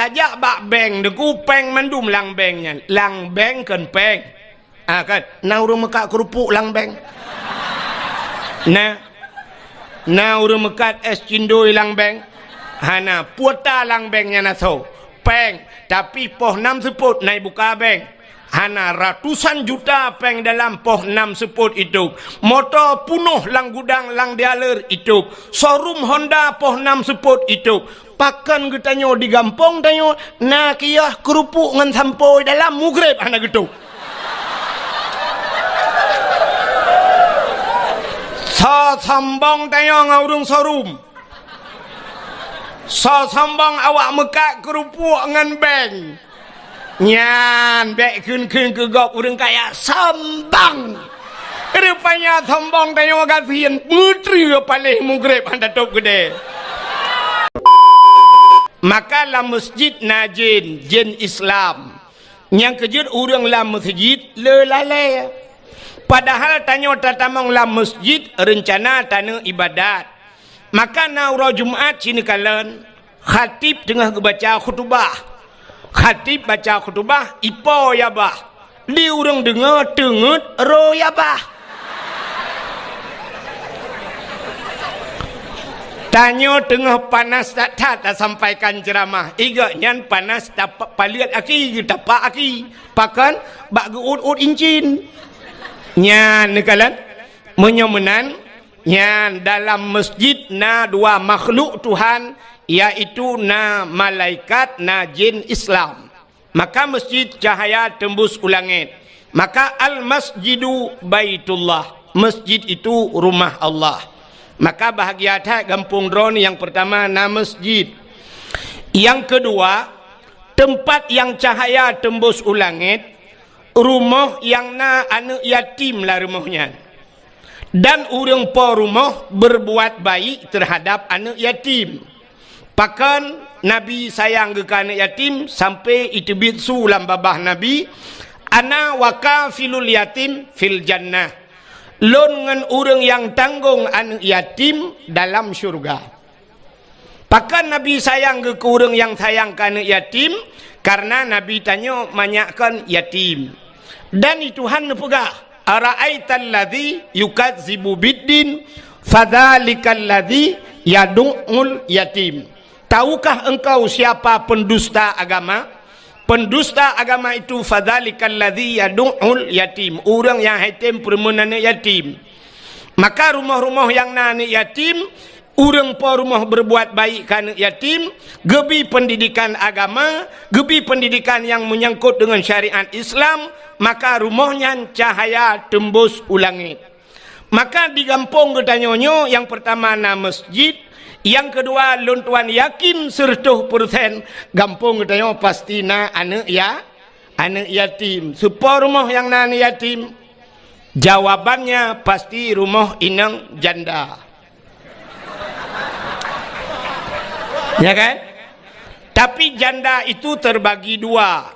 sajak bak beng deku peng mandum lang bengnya lang beng kan peng kan na urang mekat kerupuk lang beng na urang mekat es cindoi lang beng hana puata lang bengnya na so peng tapi poh 6 seput naik buka beng hana ratusan juta peng dalam poh 6 seput itu motor punuh lang gudang lang dialer itu showroom Honda poh 6 seput itu pakan getanyo di gampong tanyo na kiyah kerupuk ngan sampoi dalam mugrib hana gitu so sambong tanyo ngaurung showroom so sambong awak mekak kerupuk ngan beng nyan bek kun ke gop urang kaya sambang rupanya sambang tayo kasihan putri palih mugrib anda top gede maka la masjid na jin Islam yang kejut urang la masjid le lale padahal tanyo tatamong la masjid rencana tanah ibadat maka na ura Jumat sini kalen khatib tengah baca khutbah khatib baca khutbah ipo ya bah li urang dengar tengut ro ya bah tanyo tengah panas tak sampaikan ceramah iga nyan panas dapat paliat aki dapat aki pakan bak geut incin nyan nekalan menyomenan nyan dalam masjid na dua makhluk Tuhan yaitu na malaikat na jin Islam maka masjid cahaya tembus ulangit maka al masjidu baitullah masjid itu rumah Allah maka bahagia tak kampung drone yang pertama na masjid yang kedua tempat yang cahaya tembus ulangit rumah yang na anak yatim lah rumahnya dan urang po rumah berbuat baik terhadap anak yatim pakan Nabi sayang ke anak yatim sampai itu bitsu lam babah Nabi ana wakafilul yatim fil jannah lon ngan urang yang tanggung anak yatim dalam syurga pakan Nabi sayang ke urang yang sayang ke anak yatim karena Nabi tanya manyakkan yatim dan itu Tuhan nepegah ara'aital ladzi yukadzibu biddin fadzalikal ladzi yad'ul yatim. Tahukah engkau siapa pendusta agama? Pendusta agama itu fadzalikal ladzi yad'ul yatim, orang yang yatim perempuan yatim. Maka rumah-rumah yang anak yatim, urang po rumah berbuat baik kan yatim, gebi pendidikan agama, gebi pendidikan yang menyangkut dengan syariat Islam, maka rumahnya cahaya tembus ulangit. Maka di kampung ketanyonyo yang pertama na masjid, yang kedua luntuan yakin 100% kampung ketanyo pasti na anak yatim. Supaya rumah yang na anak yatim, jawabannya pasti rumah inang janda. Ya kan? Tapi janda itu terbagi dua.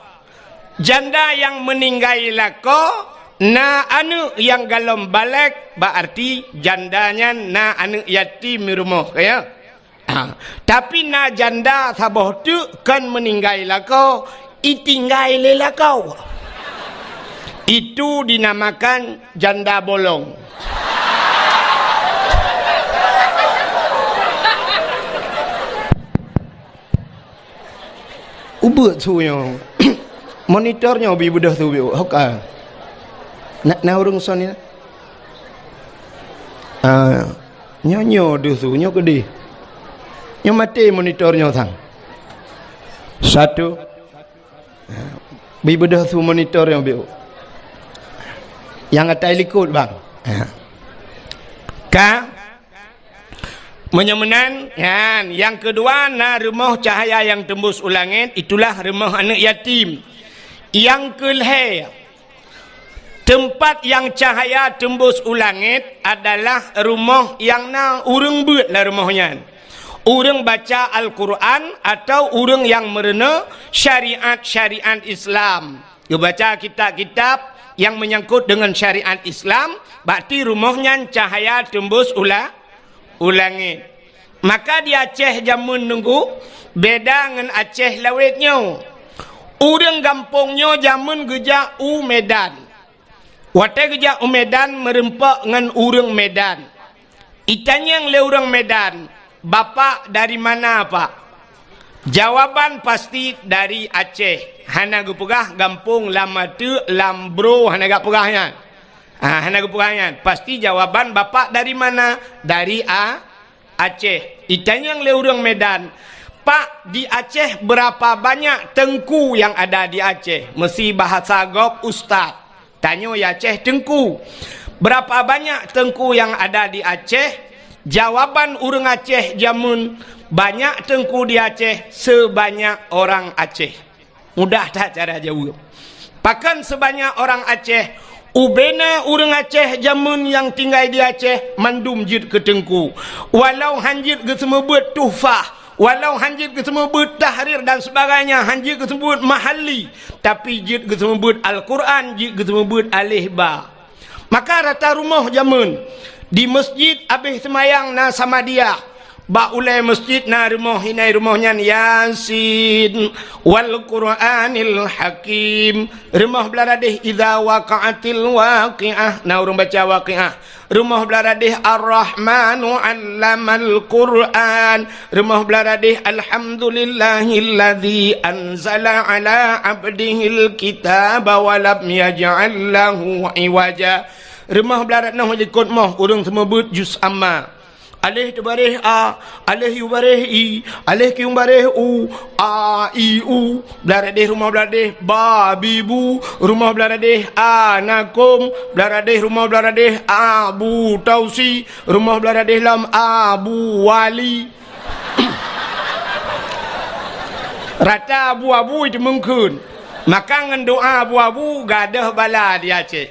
Janda yang meninggal lako na anu yang galom balik berarti jandanya na anu yatim rumah ya. Tapi na janda sabah tu kan meninggal lako itinggal lelakau. Itu dinamakan janda bolong. Ubut tu yang monitornya bi budah tu bi hok na urung son ni nyonyo du tu nyo kedi nyo mati monitornya sang satu bi budah tu monitor yang bi yang atai likut bang ka menyemenan yang kedua na rumah cahaya yang tembus ulangit, itulah rumah anak yatim. Yang kelih tempat yang cahaya tembus ulangit adalah rumah yang na urang buat lah rumahnya, urang baca Al-Quran atau urang yang merena syariat Islam. Dia baca kitab-kitab yang menyangkut dengan syariat Islam, berarti rumahnya cahaya tembus ulangit. Maka di Aceh jamun nunggu beda dengan Aceh lawetnya. Urang kampungnya jamun geja u Medan. Wate geja u Medan merempak dengan urang Medan. Itanya yang le urang Medan, bapak dari mana pak? Jawaban pasti dari Aceh. Hana gupegah kampung Lamatu Lambro hana gak pegahnya. Hana gupegahnya. Pasti jawaban bapak dari mana? Dari Aceh. Itanya yang le urang Medan. Pak, di Aceh berapa banyak tengku yang ada di Aceh? Mesti bahasa gop ustaz. Tanya ya Aceh tengku. Berapa banyak tengku yang ada di Aceh? Jawaban urang Aceh jamun, banyak tengku di Aceh sebanyak orang Aceh. Mudah tak cara jawab? Pakan sebanyak orang Aceh. Ubena urang Aceh jamun yang tinggal di Aceh mandum jid ke tengku. Walau hanjit ke semua buat tuhfah. Walau hanjit ke semua buat tahrir dan sebagainya, hanjit ke semua buat mahalli, tapi jid ke semua buat Al-Quran, jid ke semua buat alih ba. Maka rata rumah jamun di masjid habis semayang na sama dia. Ba ulai masjid na rumah hinai rumahnya Yasin wal Qur'anil Hakim. Rumah beladih idza waqa'atil waqi'ah. Na urang baca waqi'ah. Rumah beladih Ar-Rahmanu 'allamal Qur'an. Rumah beladih Alhamdulillahilladzi anzala 'ala 'abdihil kitaba wa lam yaj'al lahu 'iwaja. Rumah beladih nah ikut mah urang semua but juz amma. Alih tubareh a, alih yubareh i, alih kiumbareh u, a i u. Beladih rumah beladih ba bibu, rumah beladih anakum, beladih rumah beladih abu tausi, rumah beladih lam abu wali. Rata abu-abu itu mungkin. Maka dengan doa abu-abu gadah bala di Aceh.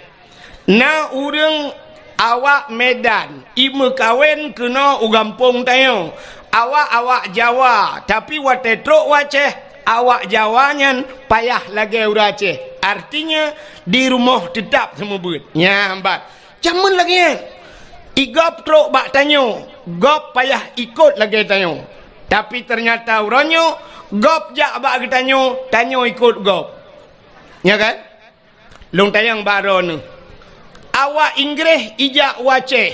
Na urang awak Medan, ibu kawin kena ugampung tayo. Awak Jawa, tapi wate truk Aceh, awak Jawanya payah lagi ura Aceh. Artinya di rumah tetap semua buat. Ya hambat. Jaman lagi igop truk bak tanyo, gop payah ikut lagi tanyo. Tapi ternyata uranyo gop jak bak tanyo, tanyo ikut gop. Ya kan? Long tayang baron. Awak Inggris ijak Aceh.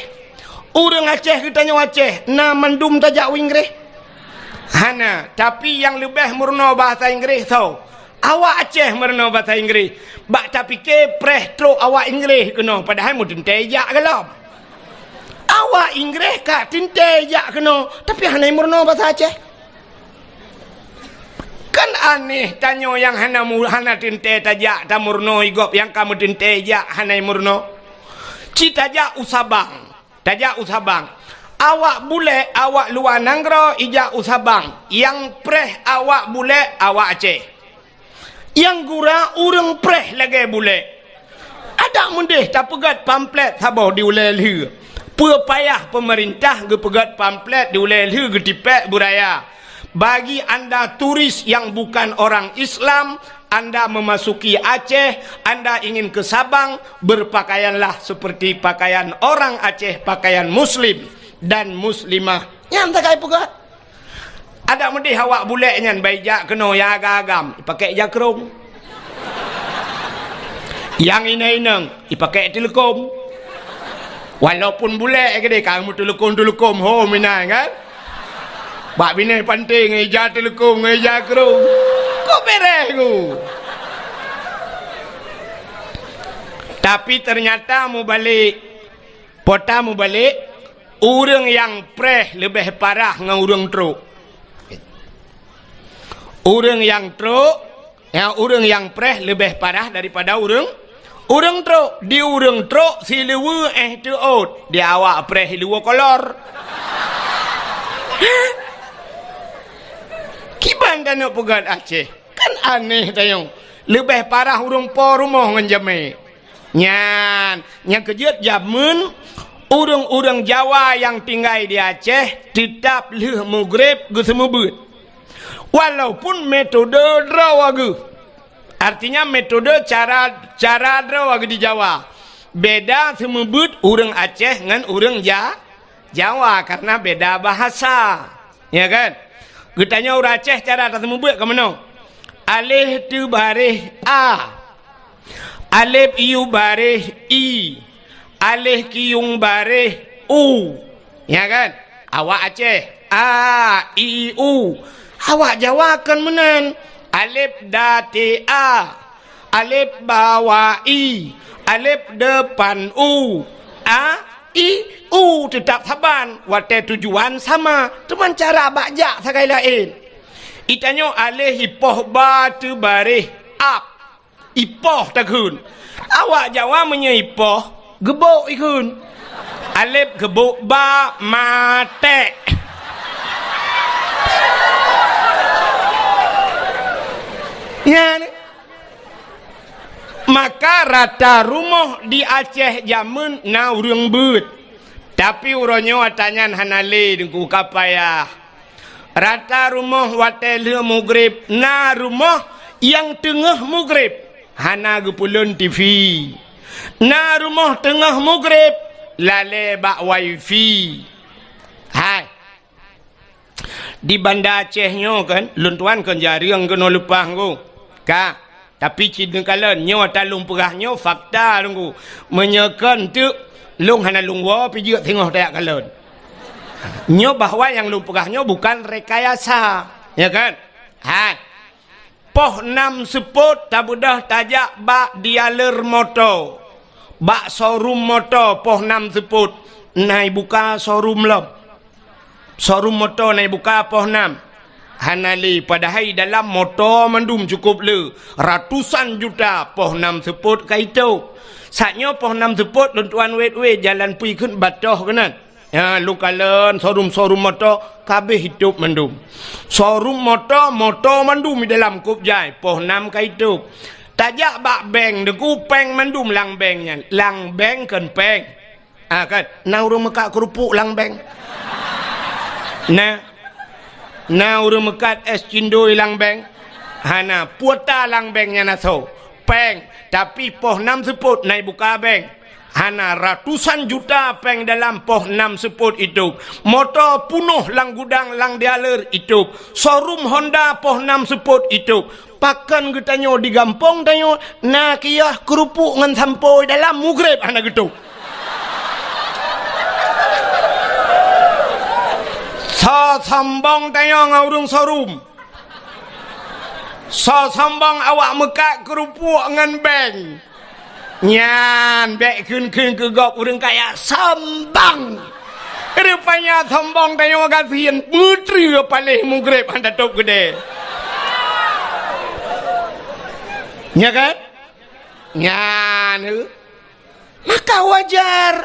Urang Aceh kitanya Aceh. Na mandum tajak Inggris. Hana. Tapi yang lebih murno bahasa Inggris tau. Awak Aceh murno bahasa Inggris. Bak tapi ke preh truk awak Inggris kena. Padahal mu tinte ijak kelam. Awak Inggris kak tinte ijak kena. Tapi hana murno bahasa Aceh. Kan aneh tanya yang hana tinte tajak ta murno igop. Yang kamu tinte ijak hana murno. Tajak usabang. Tajak usabang. Awak bule, awak luar nanggro, ijak usabang. Yang preh awak bule, awak Aceh. Yang gura, urang preh lagi bule. Ada mundih tak pegat pamflet sabah di ulel-hu. Payah pemerintah ke pegat pamflet di ulel-hu ke tipek buraya. Bagi anda turis yang bukan orang Islam, Anda memasuki Aceh, Anda ingin ke Sabang, berpakaianlah seperti pakaian orang Aceh, pakaian Muslim dan Muslimah. Yang tak kaya pegat. Ada mendih awak buleknya, baijak kena yang agam-agam, pakai jakrung. Yang inang-inang, pakai telekom. Walaupun bulek ke dia, kamu telekom, ho minang kan? Bak bini penting, ngeja telekom, ngeja jakrung. Kok beres ku? Tapi ternyata mu balik, pota mu balik, urang yang preh lebih parah dengan urang truk. Urang yang truk, urang yang preh lebih parah daripada urang truk. Di urang truk si lewe tu out, di awak preh lewe kolor. Kiban dan nak pegat Aceh. Kan aneh tayong. Lebih parah urang po rumah dengan jame. Yang kejut jamun, urang-urang Jawa yang tinggal di Aceh tetap leh mugrib ke semubut. Walaupun metode drawagu. Artinya metode cara drawagu di Jawa. Beda semubut urang Aceh dengan urang Jawa karena beda bahasa. Ya kan? Getanya orang Aceh cara tak membuat ke mana? Alif tu baris A. Alif iu baris I. Alif kiung baris U. Ya kan? Awak Aceh A I U. Awak Jawa kan menan. Alif dati A. Alif bawah I. Alif depan U. A I U tetap saban. Watai tujuan sama. Cuma cara bajak sekali lain. Itanya alih ipoh batu baris up. Ipoh takun. Awak Jawa menyaipoh gebuk ikun. Alif gebuk ba mate. Ya ni. Maka rata rumah di Aceh zaman na urang beut. Tapi uronyo atanyan hanale dengku kapaya. Rata rumah watel mugrib na rumah yang tengah mugrib. Hana gepulun TV. Na rumah tengah mugrib lale bak wifi. Hai. Di Banda Acehnya kan, luntuan kan jarang kena lupa ko. Ka. Tapi cina kalian nyo talung perahnya fakta tunggu. Menyekan tu lung hana lung wa pijak tengah tak kalian. Nyo bahawa yang lung perahnya bukan rekayasa, ya kan? Hai. Poh 6 seput tabudah tajak bak dialer motor. Bak showroom motor poh 6 seput. Nai buka showroom lom. Showroom motor nai buka poh 6. Hanali padahal dalam motor mandum cukup le ratusan juta poh 6 seput kaitu. Saatnya poh 6 seput luntuan wet jalan pui kun batoh kanan. Ya lu kalen showroom motor kabeh hidup mandum. Showroom motor mandum di dalam kup jai poh 6 kaitu. Tajak bak bank deku peng mandum lang banknya. Lang bank kan peng. Ah kan na urang mekak kerupuk lang bank. Na urang mekat es cindoi lang beng. Hana puata lang bengnya naso. Peng. Tapi poh 6 seput naik buka beng. Hana ratusan juta peng dalam poh 6 seput itu. Motor punuh lang gudang lang dialer itu. Showroom Honda poh 6 seput itu. Pakan getanyo di gampong tanyo. Na kiyah kerupuk ngan sampoi dalam mugrib hana gitu. So sambang tanya ngurung showroom. So sambang awak mekak kerupuk ngan beng. Nyan bek kun ke gop urang kaya sambang. Rupanya sambang tanya kasihan putri paling mugrib anda top gede. Nya kan? Nyan. Maka wajar.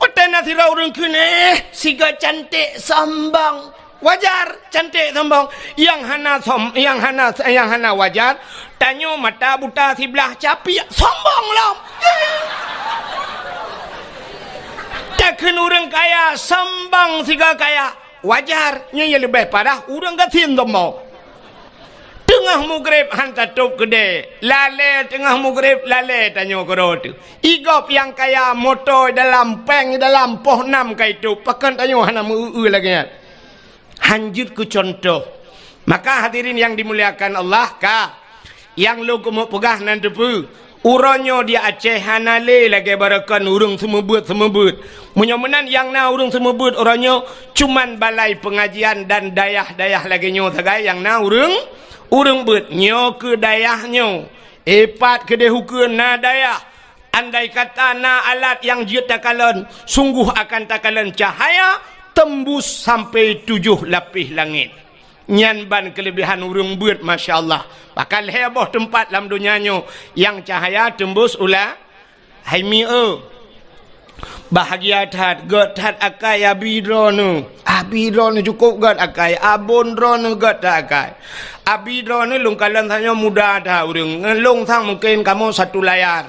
Otak nasi orang kene, siga cantik sambang, wajar cantik sambang. Yang hana wajar, tanyo mata buta sebelah capi sambang lah. Takkan orang kaya sambang siga kaya, wajar. Nya lebih parah orang gatin sambang. Tengah mugrib hantar top gede. Lale tengah mugrib lale tanyo korot. Igop yang kaya motor dalam peng dalam poh 6 kaitu. Pakan tanyo hana muu lagi. Hanjut ku contoh. Maka hadirin yang dimuliakan Allah ka. Yang lu kumuk pegah nan depu. Uronyo dia Aceh hanale lagi barakan urung semebut. Menyomenan yang na urung semebut uronyo cuman balai pengajian dan dayah-dayah lagi nyo sagai yang na urang bet nyo ke dayahnya epat ke dehukeun na dayah. Andai kata na alat yang jiut takalan sungguh akan takalan cahaya tembus sampai 7 lapis langit. Nyan ban kelebihan urang bet masya-Allah. Bakal heboh tempat dalam dunianyo yang cahaya tembus ulah haimi bahagia tat god tat akai abidronu cukup god akai abon dronu god akai abidronu lung kalan tanya muda dah urang ngelung sang mungkin kamu satu layar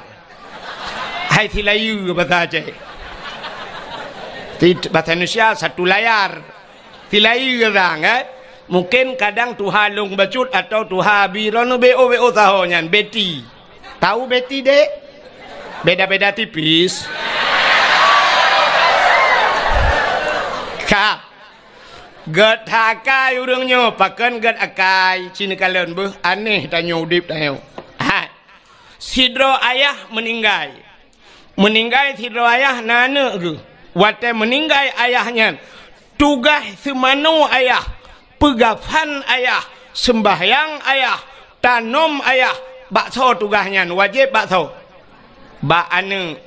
hai tilayu bahasa Aceh bahasa Indonesia satu layar tilayu kadang mungkin kadang Tuhan lung bacut atau Tuhan abidronu bo sahonya beti tahu beti dek beda-beda tipis. Kak Ged hakai urangnya pakan ged akai cina kalian beuh aneh tanya udip tanya. Sidro ayah meninggal sidro ayah nana ke wate meninggal ayahnya tugas semano ayah pegafan ayah sembahyang ayah tanom ayah bakso tugasnya wajib bakso ba ane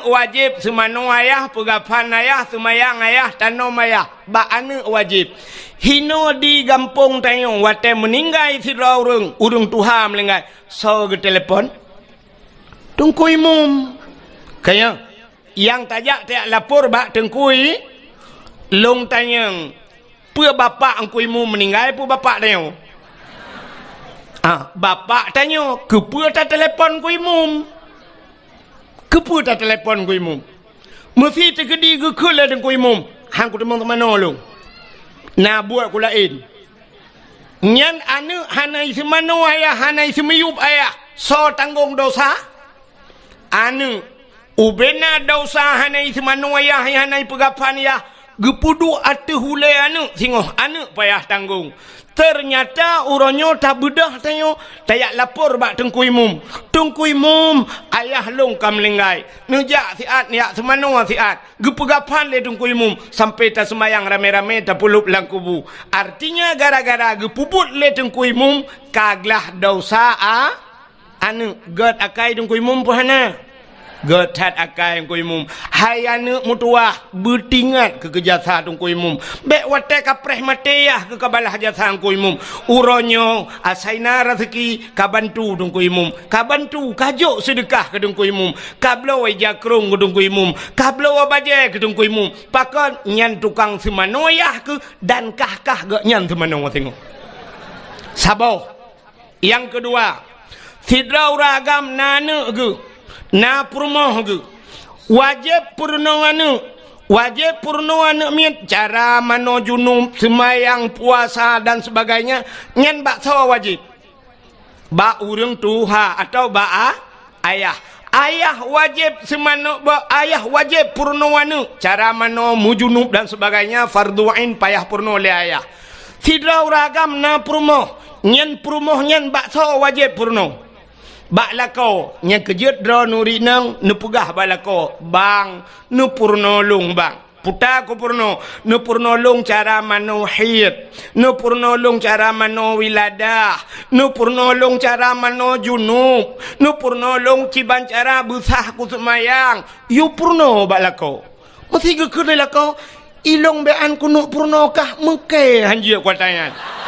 wajib semano ayah pegafan ayah sembahyang ayah tanom ayah ba ane wajib hino di gampung tayong wate meninggal sidro urang tuha meninggal so ke telepon tungkui mum kaya yang tajak tiak lapor bak tengkui long tanyang pua bapak angkui mum meninggal pua bapak tanyang bapak tanya kepua tak telepon kui mum kepua tak telepon kui mum mesti tergedi gekul lah tengkui mum hang ku teman-teman nolong na buat ku lain nyan ane hanai semano ayah hanai semiyup ayah so tanggung dosa ane ubena dosa hanai semano ayah hanai pegapan ayah gepudu ate hulai ane singoh ane payah tanggung ternyata uronyo tak bedah tanyo tayak lapor bak tengkui mum ayah long kam lenggai nejak siat niak semano siat gepegapan le tengkui mum sampai tak semayang rame-rame tak pulup lang kubu artinya gara-gara gepuput le tengkui mum kaglah dosa anu god akai tengkui mum pohana god hat akai tengkui mum hai anu mutuah bertingat ke kejasa tengkui mum bek wate kapreh mateyah ke kabalah jasa tengkui mum uronyo asaina rezeki kabantu tengkui mum kabantu kajuk sedekah ke tengkui mum kablo jakrung ke tengkui mum kablo baje ke tengkui mum pakon nyan tukang semanoyah ke dan kah ge nyan semano tengok sabar yang kedua sidrau ragam nana ke na purmoh ke wajib purno anu miet cara mano junub semayang puasa dan sebagainya nyan bakso wajib ba urang tuha atau ba ayah wajib semano ba ayah wajib purno anu cara mano mujunub dan sebagainya fardu ain payah purno le ayah sidrau ragam na purmoh nyan bakso wajib purno bak lako nya kejut dro nuri nang nepugah balako bang nu purno lung bang puta ko purno nu purno lung cara mano hid nu purno lung cara mano wiladah nu purno lung cara mano junub nu purno lung ciban cara busah ku semayang yu purno bak lako mesti gekene lako ilong bean kuno purno kah mengke hanjia kuatangan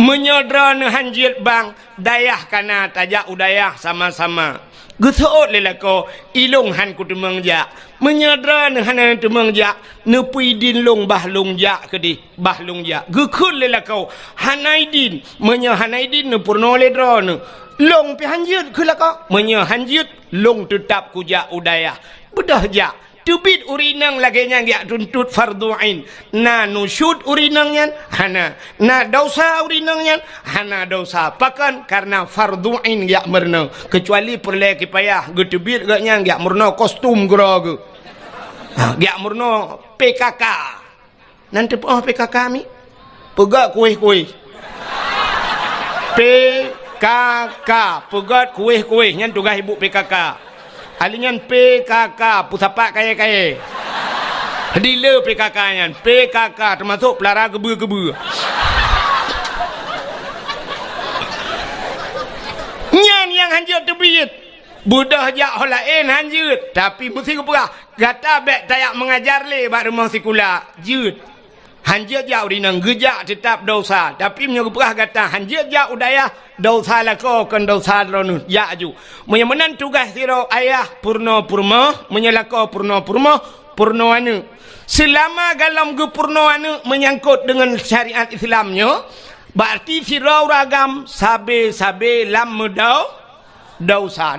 menyodron hanjit bang dayah kana tajak udayah sama-sama geseot lelako ilung han ku temeng jak menyodron han temeng jak nepui din long bah long jak kedi bah long jak gekul lelako hanaidin menya hanaidin ne purno ledron long pi hanjit kelako menya hanjit long tetap ku jak udayah bedah jak tubit urinang lagi yang dia tuntut fardu ain na nusyud urinangnya hana na dosa urinangnya hana dosa pakan karena fardu ain dia merna kecuali perle kipayah getubit gak yang dia merna kostum grog dia merna PKK nanti PKK mi pegak kuih PKK pegat kuih yang tugas ibu PKK alingan PKK pusapak kaya-kaya dealer PKK nya PKK termasuk pelara gebu-gebu nyan yang hanjut tebit budah jak holain hanjut tapi mesti kepegah gata bek tayak mengajar le bak rumah sekolah jut hanjut jak urinang gejak tetap dosa tapi menyebutlah kata hanjut jak udayah dosa lako kan dosa lonu jak ju menyemenan tugas siro ayah purno menyelako purno anu selama dalam ge purno anu menyangkut dengan syariat Islamnya berarti siro ragam sabe lam medau Dosa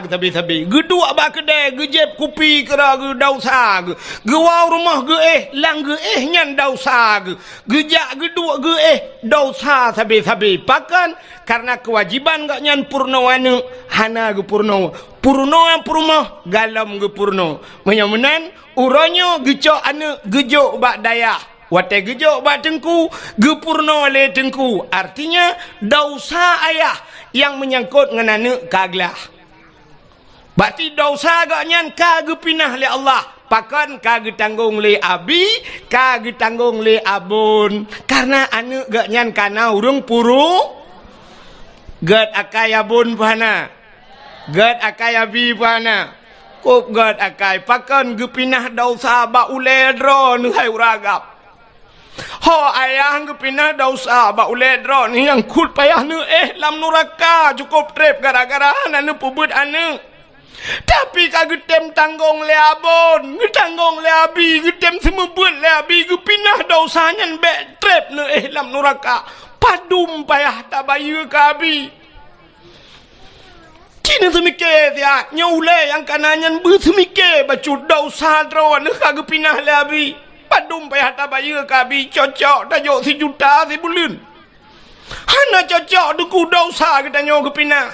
ke tabi-tabi. Gedua ba kedai, gejep kupi kera ge dosa ge. Gewau rumah ge lang ge nyan dosa ge. Gejak gedua ge dosa tabi-tabi. Pakan karena kewajiban gak nyan purno anu hana ge purno. Purno purmo galam ge purno. Menyamenan uronyo gecok anu gejok bak daya. Wate gejok bak tengku, gepurno le tengku. Artinya dosa ayah yang menyangkut ngenane kaglah. Berarti dosa agaknya kage pinah le Allah. Pakan kage tanggung le abi, kage tanggung le abun. Karena anu gaknya kana urung puru. Gad akai abun pahana. Gad akai abi pahana. Kop gad akai. Pakan ge pinah dosa ba ule dron hai uragap. Ho ayah ke pindah dosa ba ule dron yang kut payah nu lam neraka cukup trip gara-gara anu pubut anu. Tapi kagetem tanggung le abon, tanggung le abi, getem semua buat le abi ke pindah dosanya be trip nu lam neraka. Padum payah tak bayu ke abi. Cina semike dia nyule yang kanannya bu semike bacu dosa dron kage pinah le abi. Padum payah tak bayar kabi cocok tajuk si juta si bulan. Hana cocok duku dosa kita nyawa kepinah.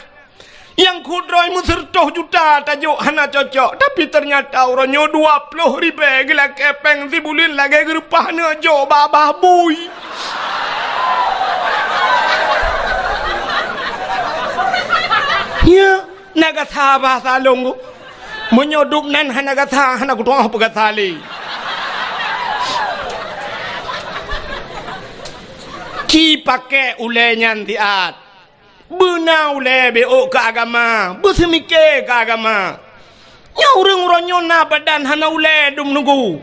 Yang kudroi musertoh juta tajuk hana cocok. Tapi ternyata orang nyawa 20,000 gila kepeng si bulan lagi gerupah na jo babah bui. Ya, nagatha bahasa longgo. Menyodup nan hana gatha hana kutuang apa gathali. Ki pakai ulenyan tiat. Bena ule beo ke agama. Bersemike ke agama. Nya orang-orang nyona badan hana ule dum nunggu.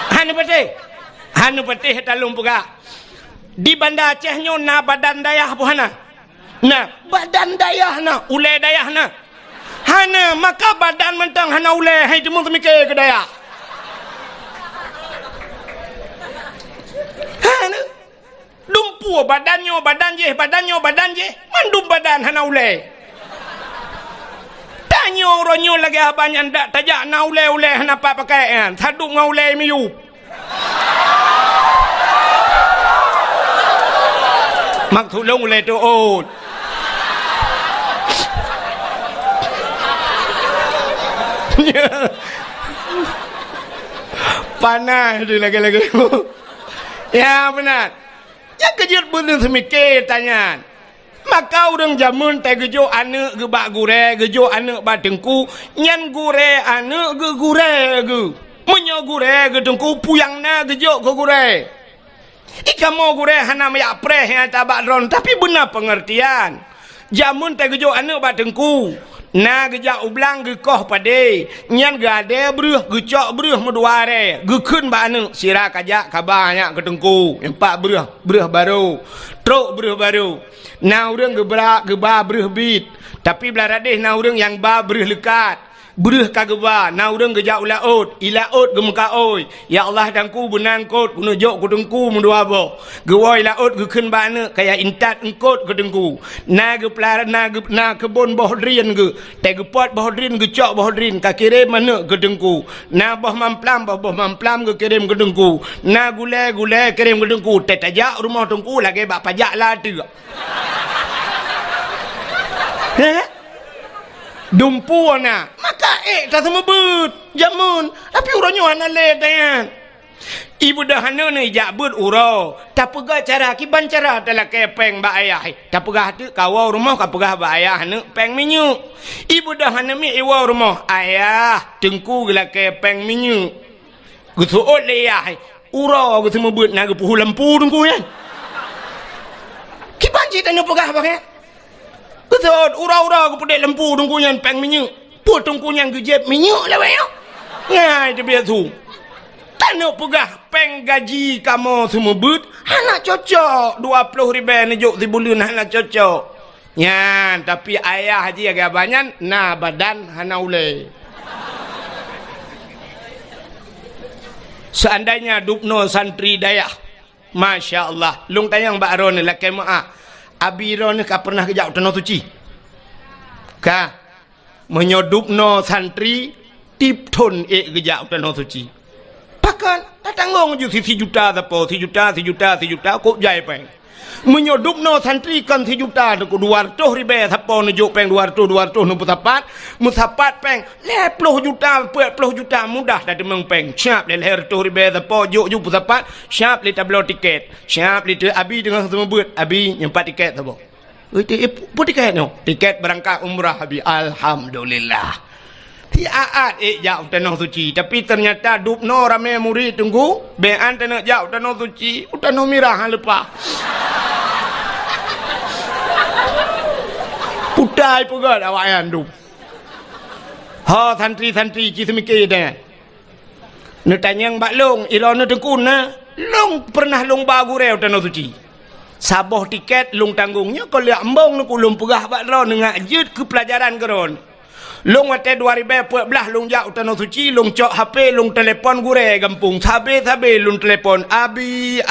Hana patih. Hana patih talung puga. Di Banda Aceh nyona badan dayah apa hana? Nah, badan dayah na. Ule dayah na. Hana maka badan mentang hana ule. Hai temu semike ke dayah. Hana. Dumpu badannya badan je mandum badan hana ule. Tanya orangnya lagi abang ndak tajak na ule hana apa pakai kan. Saduk ngaule miyu. Mak tulung ule tu ot. Panas dia lagi. Ya benar. Ya kejut bener semike tanya. Maka orang jamun teh gejo ane ge bak gure, gejo ane bak tengku, nyan gure ane ge gure ge. Menyo gure ge tengku puyangna gejo ge gure. Ika mau gure hana mayak preh yang tabak dron, tapi benar pengertian. Jamun teh gejo ane bak tengku. Na gejak ublang ge koh pade, nyan ge ade bruh ge cok bruh meduare, ge keun ba anu sira kajak kabanya ke tengku, empat bruh baru. Truk bruh baru. Na urang ge bra ge ba bruh bit, tapi belaradeh na urang yang ba bruh lekat. Bruh kageba, na urang gejak ulaut, ilaut ge muka oi. Ya Allah dangku benang kot guna jok ku tengku mendua bo. Ge woi laut ge keun ba anu kaya intat engkot ke tengku. Na ge pelara na kebun bohdrin ge. Te ge pot bohdrin ge cok bohdrin ka kirim mana ke tengku. Na boh mamplam ge kirim ke tengku. Na gule kirim ke tengku. Te tajak rumah tengku lagi bak pajak lah tu. Dumpu na maka tak sama but jamun tapi urangnya hana le dayan ibu dah hana ni jak but uro tak pegah cara kiban cara telah kepeng ba ayah tak pegah tu kawau rumah ka pegah ba ayah hana peng minyu ibu dah hana mi iwa rumah ayah tengku gila kepeng minyu gusuot le ayah uro gu sama but na gu puhu lempu tengku ya kiban cita ni pegah ba ke Ketot, ura-ura aku pedek lempu tungkunya peng minyak. Put tungkunya gejep minyak lah bayang. Ngai dia biar tu. Tak nak pegah peng gaji kamu semua but. Hana cocok. 20,000 ni jok si bulan hana cocok. Ya, tapi ayah haji agak banyak. Nah badan hana ule. Seandainya dupno santri dayah. Masya Allah. Lung tayang Mbak Ron ni laki maaf. Abi ron ka pernah kejak tanah suci. Kah menyodupno santri tip ton gejak utano suci. Pakan datang ngong ju 4 juta tapo 3 juta kok jai peng. Menyodupno santri kan 3 juta ku 200 ribu tapo nujuk peng 200 nu mutapat peng 10 juta 40 juta mudah dah demeng peng. Siap le 200 ribu tapo juk mutapat siap le tablo tiket. Siap le abi dengan semua buat abi nyempat tiket tapo. Tiket no. Tiket berangkat umrah habis. Alhamdulillah. Tiaat jauh tanah suci. Tapi ternyata dupno ramai murid tunggu. Bean tanah jauh tanah suci. Tanah mirah lepas. Putai pun awak yang dup. Ha santri-santri kisah dah. Netanya yang baklong. Ilona tengkun na. Long pernah long bagu reu tanah suci. Saboh tiket lung tanggungnya kalau lihat embong nak ulung pegah bakro dengan jut ke pelajaran geron. Lung wate 2014 lung jauh tanah suci lung cok HP lung telefon gure gampung sabe lung telefon abi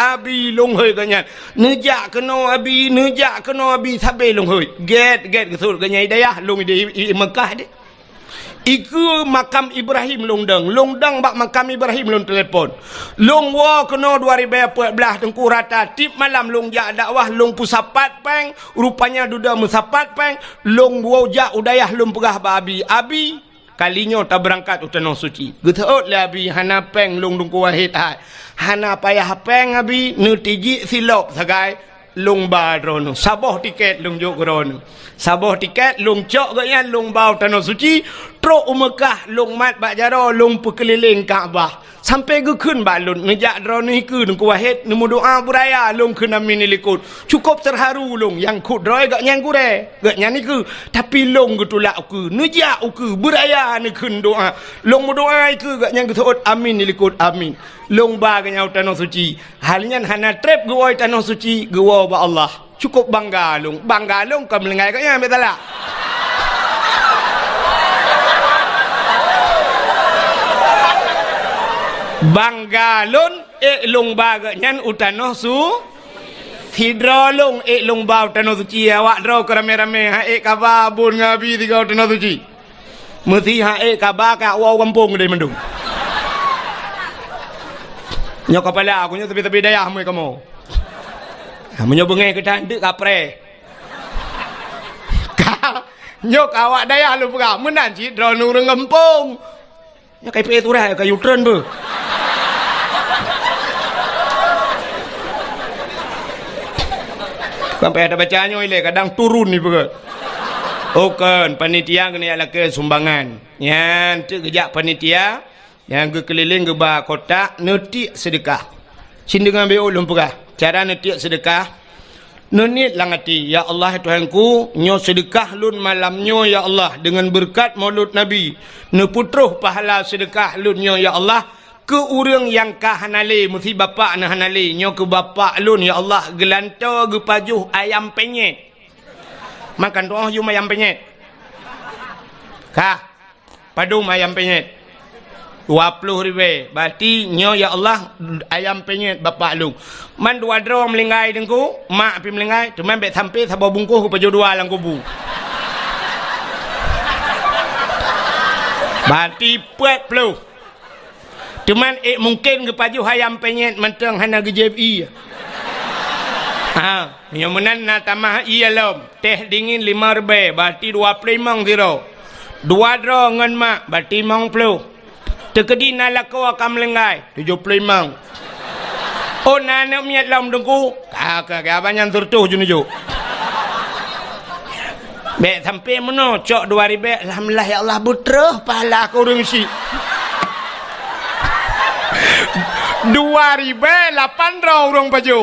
lung hoi ganyan nejak keno abi sabe lung hoi get kesur ganyan daya lung di Mekah de. Iku makam Ibrahim lung dang bak makam Ibrahim lung telefon. Lung wa kena 2014 tengku rata tip malam lung jak dakwah lung pusapat peng rupanya duda musapat peng lung wa jak udayah lung pegah ba abi kalinya tak berangkat utanah suci. Geteut le abi hana peng lung dungku wahid ai. Hana payah peng abi nu tiji silop sagai lung ba drono saboh tiket lung juk drono saboh tiket lung cok gaya lung bau tanah suci truk Mekah lung mat bak jaro lung perkeliling Kaabah sampai ge keun bak lun ngejak drono iku dengku wahid nemu doa buraya lung keun amin likut cukup terharu lung yang kut droi gak nyang gure gak nyang iku tapi lung getulak uku ngejak uku buraya ne keun doa lung doa iku gak nyang getut amin likut amin lung ba ganya tanah suci halnya hana trip goi tanah suci gua ba Allah cukup bangga lung kau melengai kaya betul tak bangga lung ba ganya utanah su hidro lung lung ba utanah suci awak dro kerame-rame ha kababun ngabi tiga utanah suci mesti ha kabak ka wow kampung dari mendung nyok kepala aku nyok tepi-tepi dayah mu kamu. Kamu nyok bengai ke cantik kapre. Nyok awak dayah lu pegah menan ci drone urang kampung. Nyok kai pe turah ka U-turn be. Sampai ada bacanya ile kadang turun ni begat. Okan panitia kena ala ke sumbangan. Yan tu kejak panitia yang ke keliling ke bah kotak netik sedekah sindengan be ulum pegah cara netik sedekah nenit langati ya Allah Tuhanku nyo sedekah lun malamnyo ya Allah dengan berkat maulud nabi ne putruh pahala sedekah lun nyo ya Allah ke urang yang ka hanale mesti bapak na hanale nyo ke bapak lun ya Allah gelanto ge pajuh ayam penyet makan doa yu ayam penyet kah padu ayam penyet 20 ribu berarti nyo ya Allah ayam penyet bapak lu man dua dro melingai dengku mak pi melingai teman bet sampai sabo bungkuh ke dua lang kubu berarti 40 teman mungkin ke paju ayam penyet mentang hana GJBI nyo menan na tamah iya lom teh dingin 5 ribu berarti 25 zero dua dro ngan mak berarti 50 tekedi nalako akan melengai 75 oh nana miat lam dengku kakak abanyan tertuh junuju be sampai meno cok 2000 alhamdulillah ya Allah butrah pahala aku urang si 2008 urang baju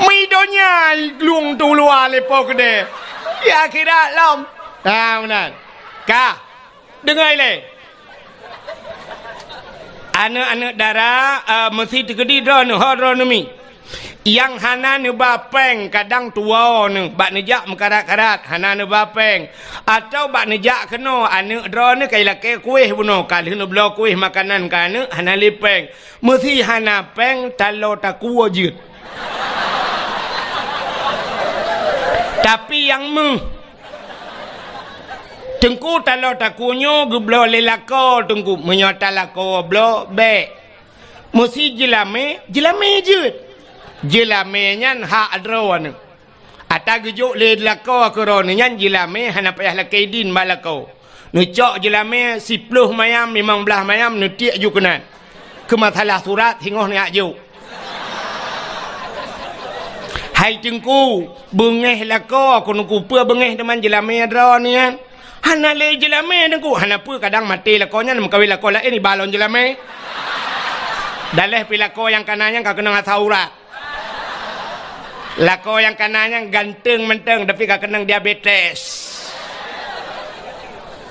midonya glung tu luar lepo gede ya kira lam tahunan ka dengar le anak-anak darah mesti terkedi drone mi yang hana ne bapeng kadang tua ne bak nejak mekarat-karat hana ne bapeng atau bak nejak kena anak drone kai lake kuih buno kali ne belo kuih makanan kana hana lipeng mesti hana peng talo taku wajud tapi yang Tengku talo takunyo geblo lelako tengku menyota lako blo be. Mesti jelame je. Jelame nyan hak adron. Ata gejuk le lako akron nyan jelame hana payah lakaidin malako. Nu cok jelame 10 mayam 15 mayam nu tiak ju kenan. Kemasalah surat hingoh ni aju. Hai tengku bengeh lako aku pua bengeh teman jelame adron ni kan. Hana le jelame tengku hana pun kadang mati lakonya nak kawin lako lain ni balon jelame. Daleh pi lako yang kanannya kau kena saurat. Lako yang kanannya ganteng menteng tapi kau kena diabetes.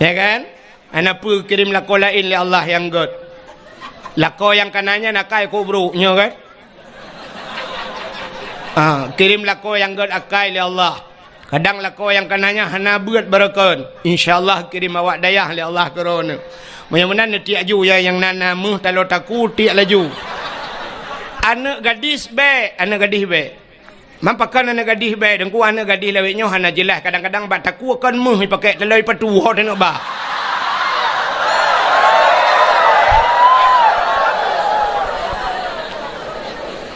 Ya kan? Hana pun kirim lako lain le Allah yang god. Lako yang kanannya nakai kubrunya kan? Kirim lako yang god akai le Allah. Kadang lako yang kananya hana buat barakon. InsyaAllah kirim awak dayah li Allah kerana. Mudah-mudahan tiak ju yang nana muh talo taku tiak laju. Anak gadis be, anak gadis be. Mampakan anak gadis be, dengku anak gadis lawiknya hana jelas. Kadang-kadang bat taku akan muh pakai telai patu ho tengok bah.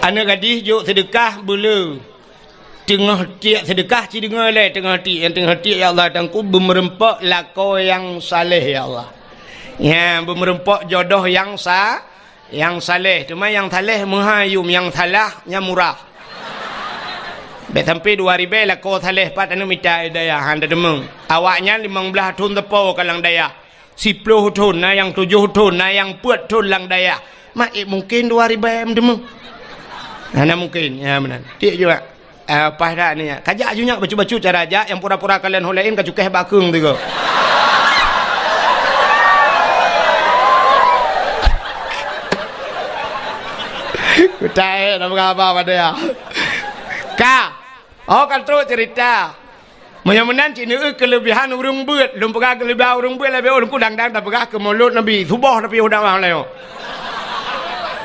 Anak gadis juk sedekah bulu. Tengah tiak sedekah ci dengar le tengah tiak ya Allah tangku bermerempak lako yang saleh ya Allah. Ya bermerempak jodoh yang saleh. Cuma yang saleh muhayum yang salah yang murah. Bet sampai 2000 lako saleh pat anu minta daya handa demeng. Awaknya 15 tahun tepo kalang daya. 10 tahun na yang 7 tahun na yang 4 tahun lang daya. Mak mungkin 2000 demeng. Ana mungkin ya benar. Tiak juga. Apa dah ni? Kajak ajunya bacu-bacu cara aja yang pura-pura kalian holain kacukeh bakung tu. Kutai nak apa pada ya? Kan terus cerita. Mudah-mudahan cina kelebihan urung buat, lum pegah kelebihan urung buat lebih orang kudang-dang tak pegah ke mulut Nabi subah tapi udah mahal leo.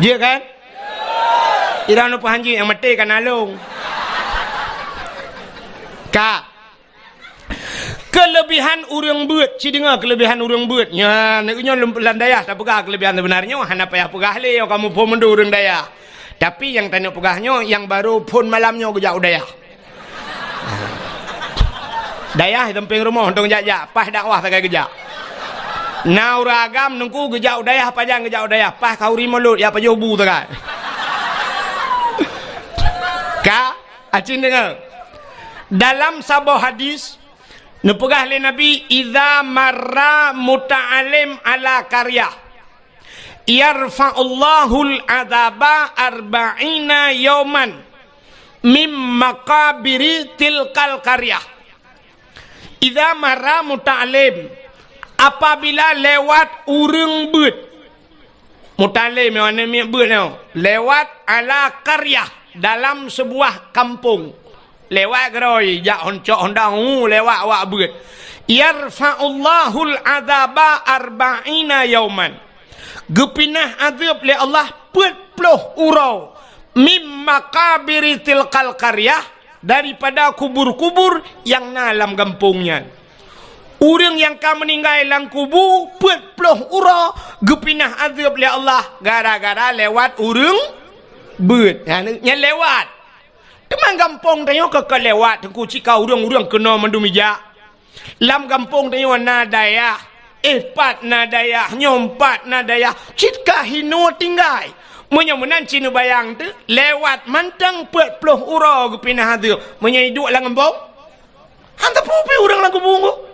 Dia kan? Irang nu pahanji yang mati kan alung. Kelebihan urang buat, ci dengar kelebihan urang buat. Nya neknya lempelan daya tak pegah kelebihan sebenarnya hana payah pegah le kamu pun mendu urang daya. Tapi yang tanya pegahnya yang baru pun malamnya gejak daya. Daya temping rumah untung jajak pas dakwah sagai gejak. Nau ragam nungku gejak daya pajang gejak daya pas kau ri mulut ya pajuh bu sagai. Acin dengar. Dalam sebuah hadis nepegah oleh Nabi idza marra muta'alim ala karya yarfa'ullahul adzaba arba'ina yauman mim maqabiri tilkal karya. Idza marra muta'alim apabila lewat urang beut. Muta'alim mana mi beut lewat ala karya dalam sebuah kampung. Lewat geroi jak honcok hondang lewat awak beut. Yarfa'ullahul adzaba arba'ina yauman. Gepinah azab li Allah 40 urau mim maqabiri tilkal qaryah daripada kubur-kubur yang dalam kampungnya. Urang yang ka meninggal dalam kubur 40 urau gepinah azab li Allah gara-gara lewat urang beut. Nya lewat Teman kampung tanya ke lewat tengku cika urang-urang kena mendumija. Lam kampung tanya nadaya. Pat nadaya, nyompat nadaya. Cika hino tinggal. Menyamunan cina bayang tu lewat mantang 40 urang kepinah tu. Menyai duk lang kampung. Hanta pupi urang lang kampung.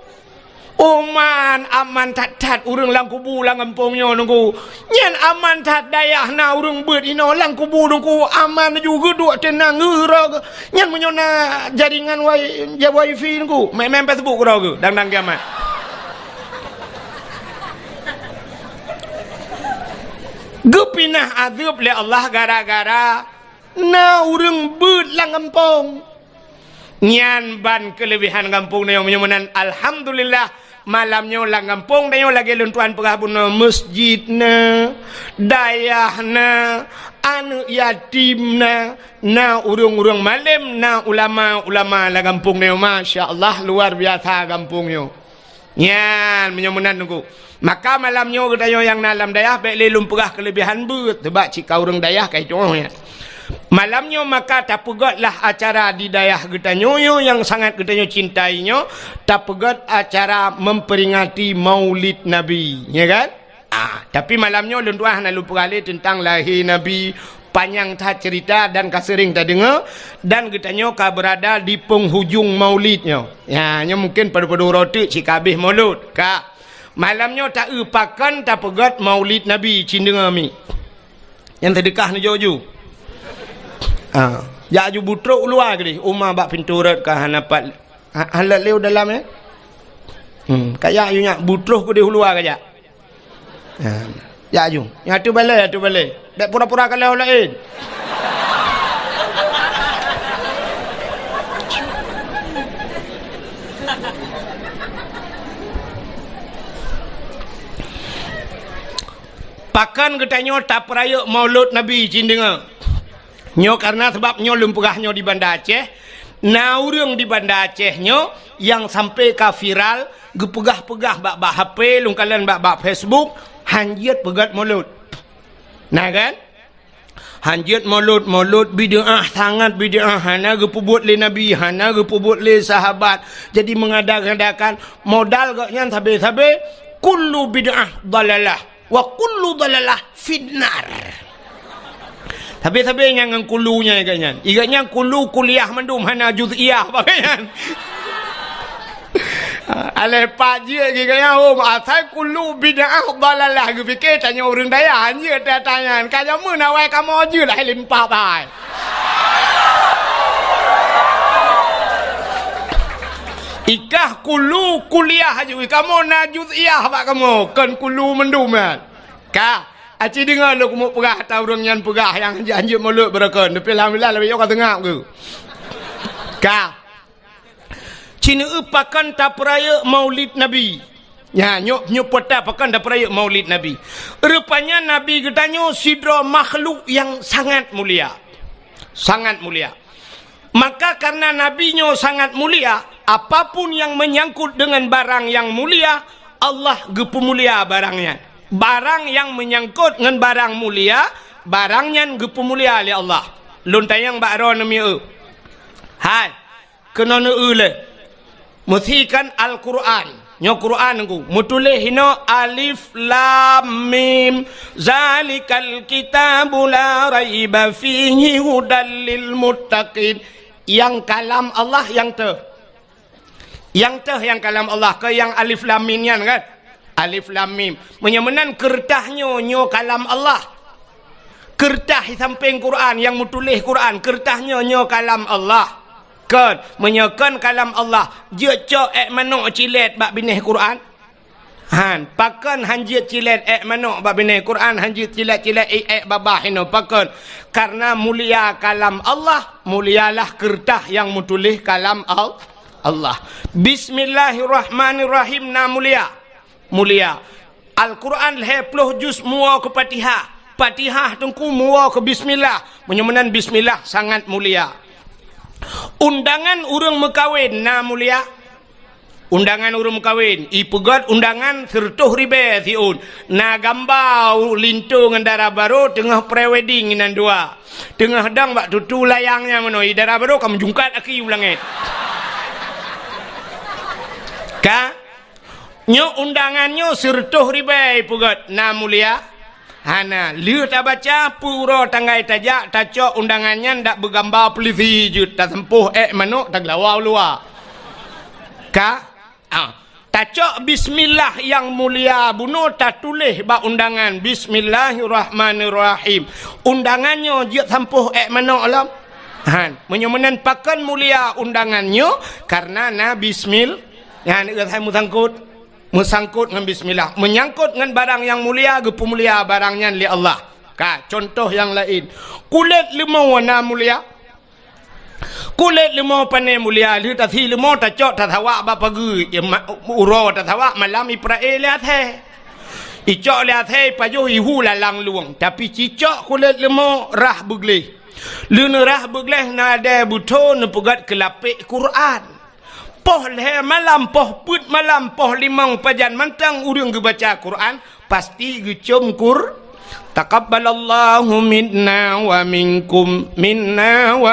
Oman aman tat urang lang kubu lang kampungnya nunggu. Nyan aman tat dayah na urang beut ino lang kubu nunggu aman juga duk tenang ngeura. Nyan menyona jaringan wifi nunggu. Main Facebook ro ke dang-dang kiamat. Gepinah azab le Allah gara-gara na urang beut lang kampung. Nyan ban kelebihan kampung na yang menyamanan alhamdulillah malamnya lang kampung dayo lagi luntuan pegabun masjid na dayah na anu yatim na urung-urung malam na ulama-ulama la kampung dayo masya-Allah luar biasa kampung yo. Nyan menyomunan nunggu. Maka malamnya kita yang dalam dayah baik lelum perah kelebihan but sebab cik orang dayah kai contohnya. Malamnya maka tak pegatlah acara di dayah kita nyoyo yang sangat kita cintainya, tak pegat acara memperingati Maulid Nabi, ya kan? Tapi malamnya ulun tuah nak lupa kali tentang lahir Nabi, panjang tak cerita dan kasering tak dengar, dan katanya kau berada di penghujung maulidnya. Ya, mungkin pada roti cik habis maulud. Kak, malamnya tak upakan tak pegat maulid Nabi cindengar mi. Yang terdekah ni jojo. Ya ju butruk luar ke ni. Umar bak pintu rat ka hanapat. Halat leu dalam kayak you nyak butruk ke di luar ke jak. Ya ju. Yang tu balai. Bek pura-pura kalau lain. Pakan katanya tak peraya maulud Nabi cindengar. Nyo karena sebab nyo lumpurah nyo di Banda Aceh. Naurung di Banda Aceh nyo yang sampai ka viral gepegah-pegah bak HP lungkalan bak Facebook hanjit pegat maulud. Nah kan? Hanjit maulud bid'ah sangat bid'ah, hana gepubut le Nabi, hana gepubut le sahabat. Jadi mengadakan modal gaknya sabe-sabe kullu bid'ah dalalah wa kullu dalalah finnar. Tapi yang kulunya kan. Iganya kulu kuliah mendum hana juz'iyah bagian. Ale pak je giganya asal kulu bid'ah dalalah ge fikir tanya orang daya hanya ada tanya kamu nawai kamu je lah limpah bai. Ikah kulu kuliah je kamu na juz'iyah bak kamu kan kulu mendum kan. Ka aci dengar lu kumuk perah atau orang yang perah yang janji mulut berakon. Tapi alhamdulillah lebih orang tengah ke. Ka. Cina upakan tak peraya Maulid Nabi. Ya, nyok pota pakan tak peraya Maulid Nabi. Rupanya Nabi katanya sidra makhluk yang sangat mulia. Sangat mulia. Maka karena Nabi-nya sangat mulia, apapun yang menyangkut dengan barang yang mulia, Allah gepemulia barangnya. Barang yang menyangkut dengan barang mulia, barangnya gepemulia oleh Allah. Luntayang bakro nami hai kena le muthikan Al-Quran nyo Quran ku mutulih hino alif lam mim zalikal kitabu la raiba fihi hudal lil muttaqin. Yang kalam Allah yang kalam Allah ke yang alif lam mim kan. Alif lam mim menyemenan kertahnya nyo kalam Allah. Kertah samping Quran yang mutulih Quran kertahnya nyo kalam Allah. Kan menyekan kalam Allah. Je cok manok cilet bak binih Quran. Han pakan hanjit cilet manok bak binih Quran hanjit cilet-cilet babah ino pakan. Karena mulia kalam Allah, mulialah kertah yang mutulih kalam Allah. Bismillahirrahmanirrahim na mulia. Al-Quran 10 juz mua ke Fatihah. Fatihah tungku mua ke bismillah. Menyemenan bismillah sangat mulia. Undangan urang mekawin na mulia. Undangan urang mekawin ipegat undangan sertuh ribe siun. Na gambau lintu ngendara baru tengah prewedding inan dua. Tengah dang bak tutu layangnya menoi dara baru kamu jungkat aki ulangit. Ka nyo undangannya sertuh ribai pugat na mulia. Hana liu tak baca puro tanggai tajak tacok undangannya ndak bergambar polisi je tak sempuh manuk tak lawau luar. Ka tacok bismillah yang mulia bunuh tak tulis bak undangan bismillahirrahmanirrahim. Undangannya je sempuh manuk alam. Han menyemenan pakan mulia undangannya karena na bismillah. Yang ni saya musangkut dengan bismillah, menyangkut dengan barang yang mulia, gepemulia barangnya li Allah. Contoh yang lain, kulit limau warna mulia, kulit limau panai mulia, li tathi limau tacok tathawa bapa gu, uro tathawa malam iprae lihat he, icok lihat he pajuh ihu lalang luang, tapi cicok kulit limau rah begleh, lu rah begleh nada buto nepugat kelapik Quran. poh leh malam, poh put malam, poh limang pajan mantang urang ge baca Quran, pasti ge cum Taqabbalallahu minna wa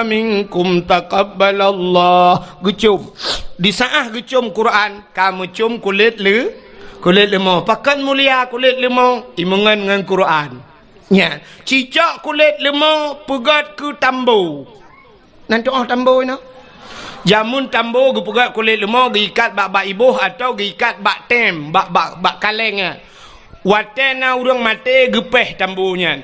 minkum taqabbalallah. Gecum. Di saat gecum Quran, kamu cum kulit lemau. Pakan mulia kulit lemau, imungan dengan Quran. Ya, cicak kulit lemau pegat ke tambo. Nanti tambo ini. Jamun tambo ge pegat kulit lemau ge ikat bak ibuh atau ge ikat bak tem, bak kalengnya. Watena urang mate gepeh tambunya.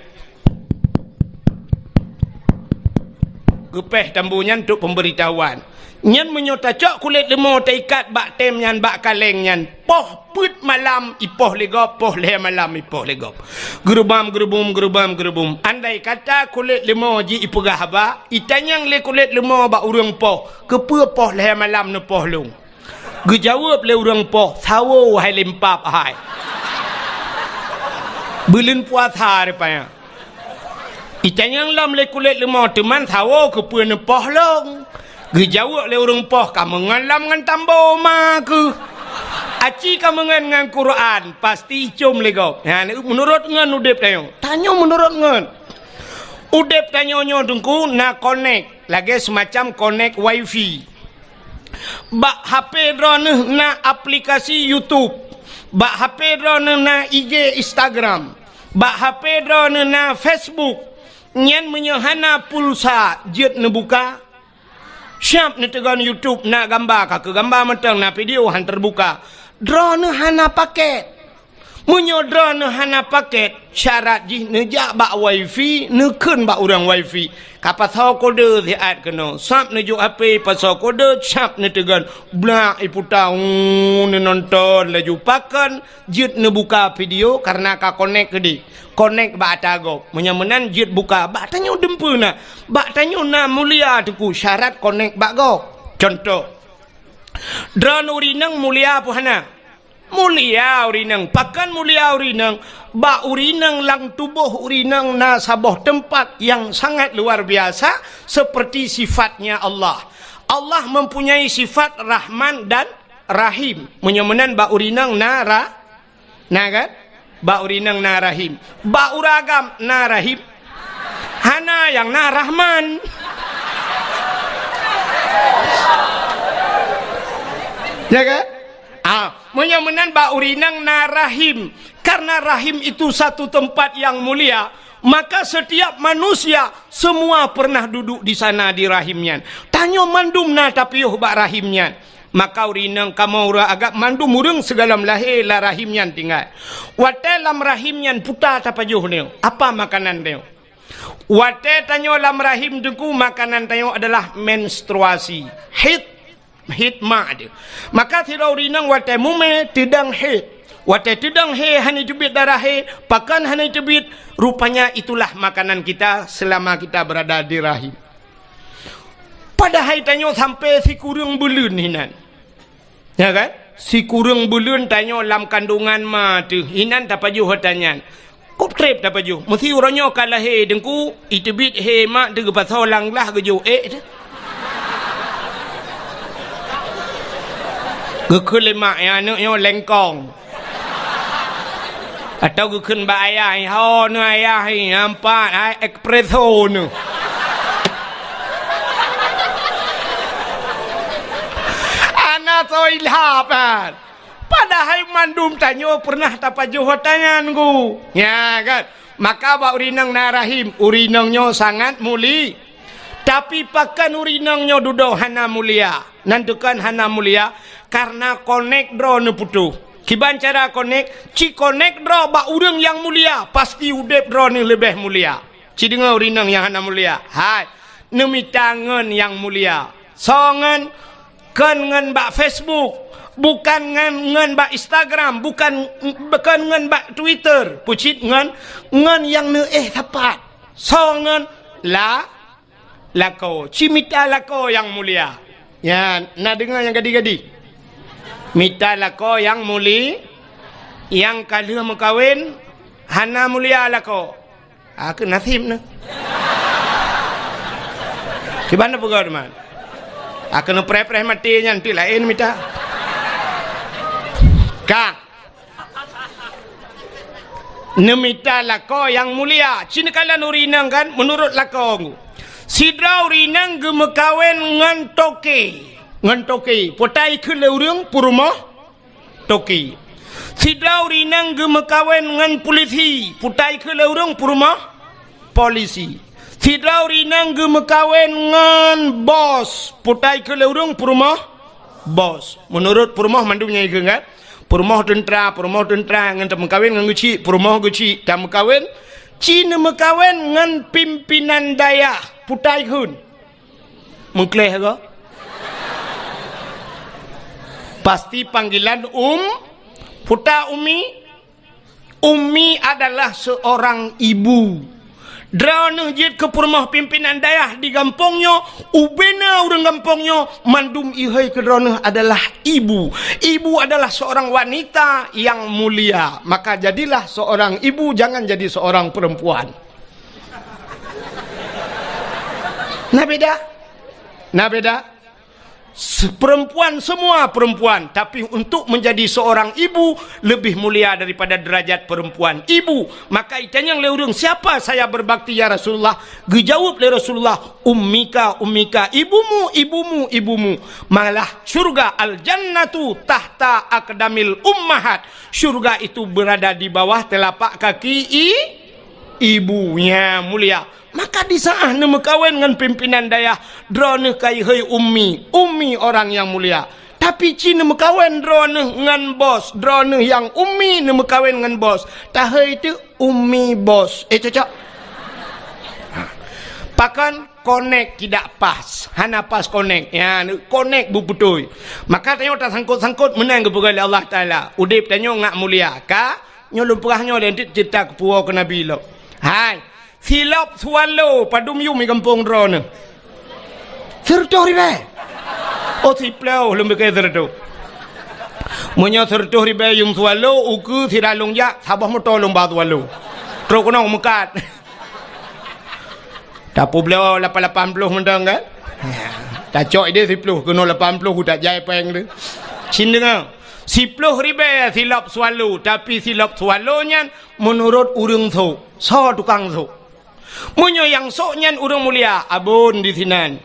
Gepeh tambunya untuk pemberitahuan. Nyan menyota cok kulit lemau taikat bak tem nyan bak kaleng nyan. Poh put malam ipoh legop, poh leh malam ipoh legop. Gerubam. Andai kata kulit lemau ji ipegah haba, itanyang le kulit lemau bak urang poh. Kepe poh leh malam ne poh lung. Gejawab le urang poh, sawo hai lempap hai. Belin puasa rupanya. Itanyang lam le kulit lemau teman sawo ke pun poh long. Gejawab le urang poh kamu ngalam ngan tambo ma ke. Aci kamu ngan Quran pasti cum legop. Ha menurut ngan udep tayo. Tanyo menurut ngan. Udep tanyo nyo dengku na connect lagi semacam connect wifi. Bak HP drone na aplikasi YouTube. Bak HP drone na IG Instagram. Bak HP drone na Facebook. Nyan menyahana pulsa jet ne buka. Siap ne tegan YouTube na gambar ka ke gambar mentang na video han terbuka. Drone hana paket. Munyo drone hana paket. Syarat jih ne jak bak wifi ne keun bak urang wifi. Kapasal kode siat kena. Sap ne juk HP pasal kode sap ne tegan blak iputau ne nonton laju pakan jet ne buka video karena ka connect ke di. Connect bak tagop. Menyamenan jet buka bak tanyo dempu na. Bak tanyo na mulia tuku syarat connect bak go. Contoh. Drone urinang mulia apa hana? Mulia urinang, pakan mulia urinang, bak urinang lang tubuh urinang na sabuh tempat yang sangat luar biasa seperti sifatnya Allah. Allah mempunyai sifat Rahman dan Rahim. Menyamenan bak urinang na kan? Bak urinang na Rahim. Bak uragam na Rahim. Hana yang na Rahman. Ya kan? Menyamenan bak urinang na Rahim. Karena Rahim itu satu tempat yang mulia, maka setiap manusia semua pernah duduk di sana di rahimnya. Tanyo mandum na tapiuh bak rahimnya. Maka urinang kamu agak mandum urang segala lahir la rahimnya tinggal. Wate lam rahimnya puta tapajuh neo. Apa makanan neo? Wate tanyo lam rahim dengku makanan tanyo adalah menstruasi. Hitma dia. Maka tirau rinang wate mume tidang hit. Wate tidang he hani tebit darah he, pakan hani tebit, rupanya itulah makanan kita selama kita berada di rahim. Padahal tanyo sampai si kurang bulan hinan. Ya kan? Si kurang bulan tanyo lam kandungan ma tu. Hinan tapaju hotanyan. Kop trip tapaju. Mesti uranyo kalah he dengku itebit he mak de pasal lang lah gejo tu. Gekun lemak yang anaknya lengkong. Atau gekun bak ayah. Ho ni ayah ni. Nampak espresso ni. Anak so ilhap kan. Padahal mandum tanyo pernah tapajuh tangan ku. Ya kan. Maka bak urinang na Rahim. Urinangnya sangat muli. Tapi pakan urinangnya duduk hana mulia. Nantukan hana mulia. Karena connect draw ne putu. Kiban cara connect? Ci connect draw bak urang yang mulia. Pasti udep draw ni lebih mulia. Ci dengar urinang yang hana mulia. Hai. Nemi tangan yang mulia. Songan. Kan ngan bak Facebook. Bukan ngan bak Instagram. Bukan ngan bak Twitter. Pucit ngan yang ne tepat. Songan. Lako. Ci mita lako yang mulia. Ya. Nak dengar yang gadi-gadi? Mita lako yang muli, yang kalau mengkawin, hana mulia lako. Aku nasib na. Gimana pegawai teman? Kena pre-pre mati nya nanti lain minta. Kang. Nemita lako yang mulia. Cina kalian urinang kan menurut lako. Sidra urinang gemekawen ngan toke. Ngan toke. Potai ke leurung purumah toke. Sidra urinang gemekawen ngan polisi. Potai ke leurung purumah polisi. Sidra urinang gemekawen ngan bos. Potai ke leurung purumah bos. Menurut purumah mandunya itu kan. Purumah tentera ngan tak mengkawin ngan guci, purumah guci tak mengkawin. Cina mengkawin ngan pimpinan daya putai kun. Mengkleh ke? Pasti panggilan puta umi. Umi adalah seorang ibu. Drone jid ke purumah pimpinan daya di kampungnya, ubena orang kampungnya mandum ihai ke drone adalah ibu. Ibu adalah seorang wanita yang mulia. Maka jadilah seorang ibu, jangan jadi seorang perempuan. Nah beda. Nah beda. Perempuan semua perempuan, tapi untuk menjadi seorang ibu lebih mulia daripada derajat perempuan ibu. Maka itanya yang leurung, siapa saya berbakti ya Rasulullah? Dijawab oleh Rasulullah, ummika ibumu. Malah surga al-jannatu tahta aqdamil ummahat. Surga itu berada di bawah telapak kaki ibunya mulia. Maka di saat nama kawin dengan pimpinan daya drone kai hei ummi orang yang mulia. Tapi Cina mekawin drone dengan bos, drone yang ummi nama kawin dengan bos. Tahai itu ummi bos. Cocok. Pakan connect tidak pas. Hana pas connect. Ya, connect betul. Maka tanya tak sangkut menang kepada Allah Taala. Udip tanya ngak mulia ka? Nyolong perahnya dan cerita kepuah ke Nabi lo. Hai. Silap swallow padum yum di kampung drone. Sertuh ribe. Oh siplau lembek ke sertuh. Munya sertuh ribe yum swallow uku siralung ya sabah motor lomba swallow. Terus kena mekat. Tapu beliau 80 mendang kan? Tak cok dia 10 kena 80 ku tak jai peng dia. Sin dengar. 10 ribe silap swallow, tapi silap swallownya menurut urang tu. So tukang tu. Munyo yang soknya urang mulia abun di sinan.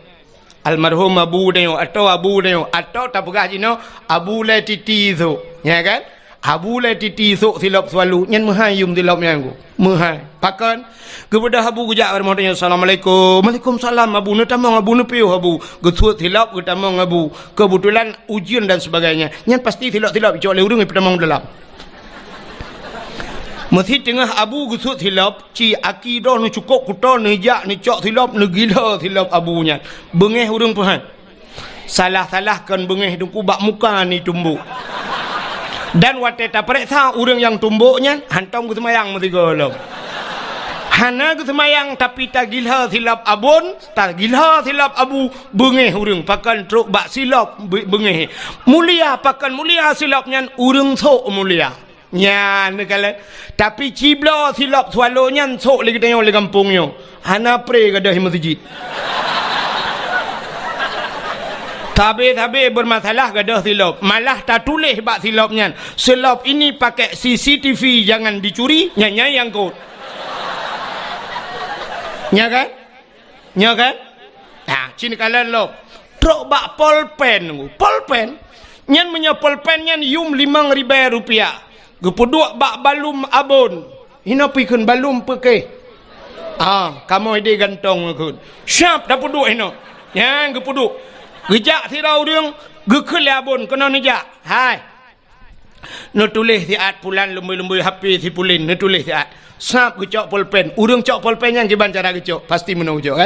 Almarhum abu deo atau tak pegah jino abu le titi tu. Ya kan? Abu le titi sok silap swallow nyan mahayum silap yang ku. Mahai. Pakan kepada abu gujak bermodanya assalamualaikum. Waalaikumsalam abu netamang abu nepiu abu. Gesut silap getamang abu. Kebetulan ujian dan sebagainya. Nyan pasti silap-silap cok le urang petamang dalam. Masih tengah abu gesut silap, ci akidah ni cukup kuta ni jak ni cok silap ni gila silap abunya. Bengeh urang Tuhan. Salah-salahkan bengeh dengku bak muka ni tumbuk. Dan waktu tak periksa urang yang tumbuknya hantam ke semayang mesti golong. Hana ke semayang tapi tak gila silap abun, tak gila silap abu bengeh urang pakan truk bak silap bengeh. Mulia pakan mulia silapnya urang sok mulia. Nya nekala tapi cibla silap swallonya sok lagi tengok le kampungnya. Hana pre gadah masjid. Tabe bermasalah gadah silap. Malah tak tulis bak silapnya. Silap ini pakai CCTV jangan dicuri, nya yang kot. Nya kan? Ah, cini kalian lo. Truk bak polpen. Nyan punya polpen nyan yum 5.000 rupiah. Gepuduk bak balum abon. Hina pikun balum peke. Kamu ide gantong kun. Syap dah puduk hina. Yang gepuduk. Gejak sirau dia gekul abon kena nejak. Hai. No tulis siat pulan lembu-lembu HP si pulin no tulis siat. Sap gecok pulpen. Urang cok pulpen yang kiban cara gecok. Pasti menau gecok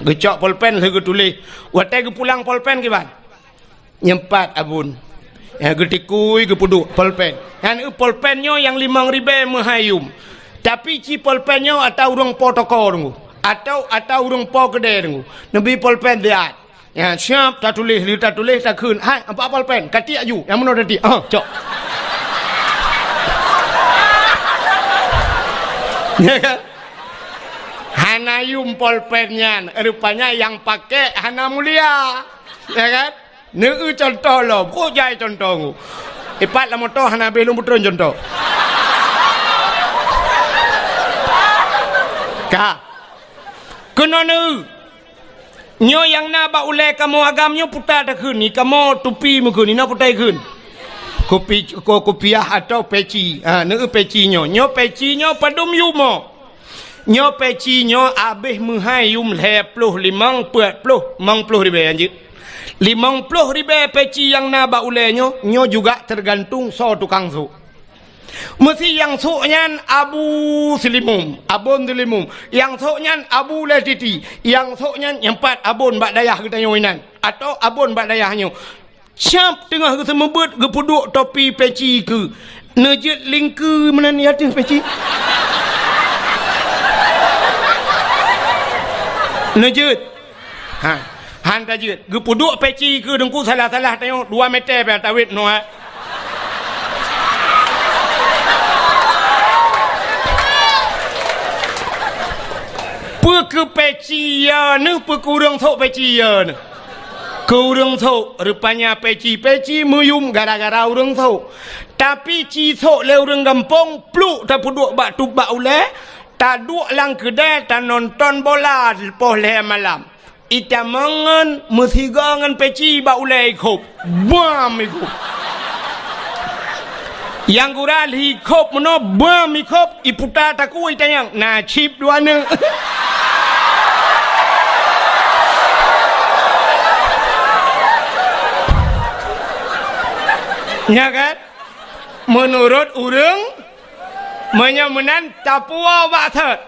Gecok pulpen saya tulis. Watai ke pulang pulpen kiban. Nyempat abon. Ya getikui ke puduk polpen. Yang polpennya yang 5.000 mahayum. Tapi ci polpennya atau urang protokol dulu. Atau urang po gede dulu. Nabi polpen dia. Ya siap tak tulis tak kun. Hai apa polpen? Kati aju. Yang mana tadi? Cok. Ya kan? Hanayum polpennya rupanya yang pakai Hana Mulia. Ya kan? Neu contoh lo, kok jai contoh. Ipat lah motor Hana belum betul contoh. Ka. Kena neu. Nyo yang na ba ule kamu agamnya putar dah kun ni kamu tupi mu kun ni na putar kun. Kopiah atau peci. Neu peci nyo peci nyo padum yumo. Nyo peci nyo abih muhai yum lepluh 50 ribu anjir 50 ribu peci yang naba ulenya nyo juga tergantung so tukang su mesti yang suknya abu selimum abon selimum yang suknya abu latiti yang suknya empat abon bak dayah kita nyoinan atau abon bak dayahnya siap tengah ke semebut ke puduk topi peci ke nejit lingku menan yatin peci nejut han tajut gepuduk peci ke dengku salah-salah tengok 2 meter pe tawit no pe ke peci ya ne pe kurang thok peci ya ne kurang thok rupanya peci muyum gara-gara urang thok tapi ci thok le urang gampong pluk ta puduk bak tu bak ule tak duk lang kedai tak nonton bola lepas le malam. Ita mangan mesigangan peci ba ulai kop. Bam ikop. Yang gural hi kop meno bam ikop iputa taku ita yang na chip duana. Ya kan? Menurut urang menyamunan tapua waktu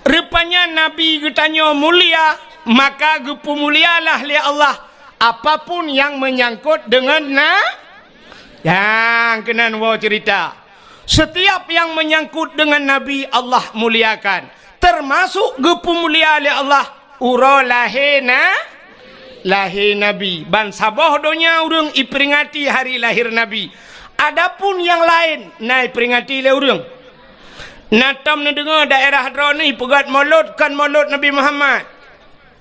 rupanya Nabi getanya mulia maka gepu mulialah li Allah apapun yang menyangkut dengan yang kenan wow cerita setiap yang menyangkut dengan Nabi Allah muliakan termasuk gepu mulia li Allah uro lahir Nabi ban sabah donya urang iperingati hari lahir Nabi. Adapun yang lain naik peringati le urang. Natam na dengar daerah hadron ni pegat maulud kan maulud Nabi Muhammad.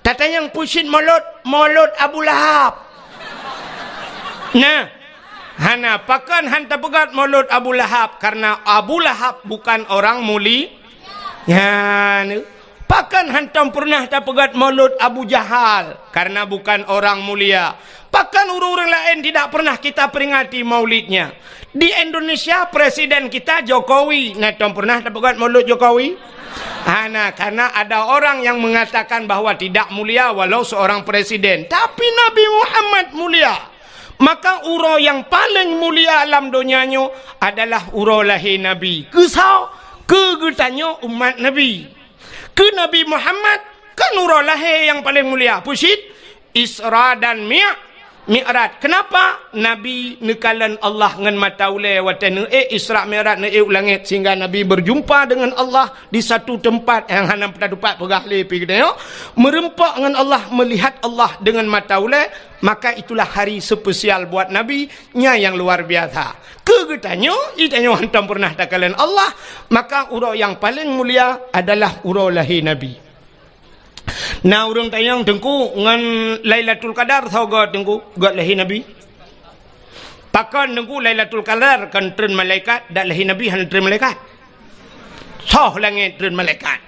Tata yang pusin maulud Abu Lahab. Nah, hana pakan hanta pegat maulud Abu Lahab karena Abu Lahab bukan orang muli. Ya, pakan hantam pernah tak pegat maulud Abu Jahal karena bukan orang mulia. Bahkan orang-orang lain tidak pernah kita peringati maulidnya. Di Indonesia presiden kita Jokowi. Nah, pernah dapat maulid Jokowi? Karena ada orang yang mengatakan bahwa tidak mulia walau seorang presiden. Tapi Nabi Muhammad mulia. Maka uro yang paling mulia alam dunianya adalah uro lahir Nabi. Kesau kegetanya umat Nabi. Ke Nabi Muhammad kan uro lahir yang paling mulia. Pusit Isra dan Mi'raj. Kenapa? Nabi nekalan Allah dengan mata ule watan Isra Mi'raj naik langit sehingga Nabi berjumpa dengan Allah di satu tempat yang hanam tempat pegah lepi kita merempak dengan Allah, melihat Allah dengan mata ule, maka itulah hari spesial buat Nabi nya yang luar biasa. Kegetanya itanya hantam pernah takalan Allah, maka urau yang paling mulia adalah urau lahir Nabi. Nah urang tayang tengku ngan Lailatul Qadar sauga tengku gat lahir Nabi. Pakan tengku Lailatul Qadar kan tren malaikat dak lahir Nabi han tren malaikat. Soh langit tren malaikat.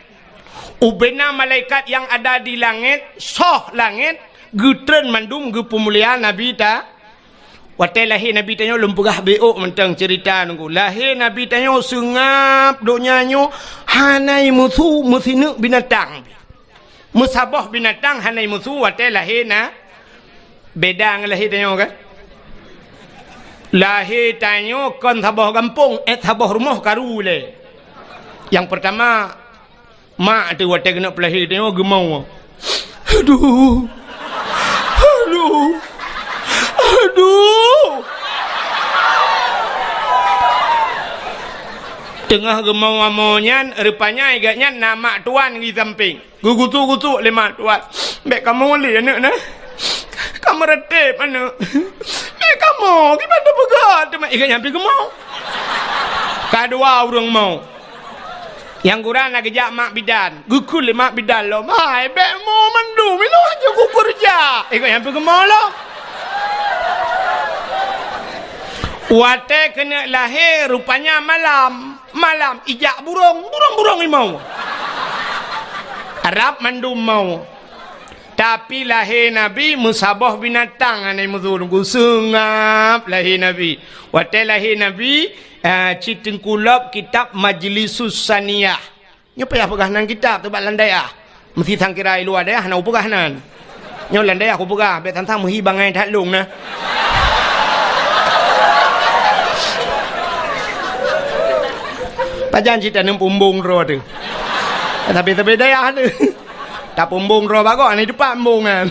Ubena malaikat yang ada di langit soh langit getren mandum ge pemuliaan Nabi ta. Watai lahir Nabi tanyo lempegah beok mentang cerita tengku. Lahir Nabi tanyo sengap donyanyo hanai musuh mesine binatang. Musabah binatang hanai musuh watai lahir na beda dengan lahir tanyo kan lahir tanyo kan sabah kampung sabah rumah karule yang pertama mak tu watai kena pelahir tanyo gemau aduh tengah gemau amonyan rupanya agaknya nama tuan di samping gugutu lima tuan mek kamu boleh anak nah kamu retep anak mek kamu gimana begat mek agaknya pergi gemau kedua orang mau Yang kurang nak kejak mak bidan. Gukul mak bidan lo. Mai bek mo mandu mino aja kukur ja. Ikut yang pergi lo. Wate kena lahir rupanya malam. Malam ijak burung limau. Arab mandu mau. Tapi lahir Nabi musabah binatang anai muzur sungap lahir Nabi. Wate lahir Nabi citin kulab kitab Majlisus Saniyah. Nyo payah pegahanan kitab tu bak landai mesti sangkira luar dah nak pegahanan. Nyo landai aku pegah bet tantang muhi bangai tak lung nah. Pajan cerita nem pumbung ro tu. Tapi daya tu. Tak pumbung ro bagok ni depan pumbung kan.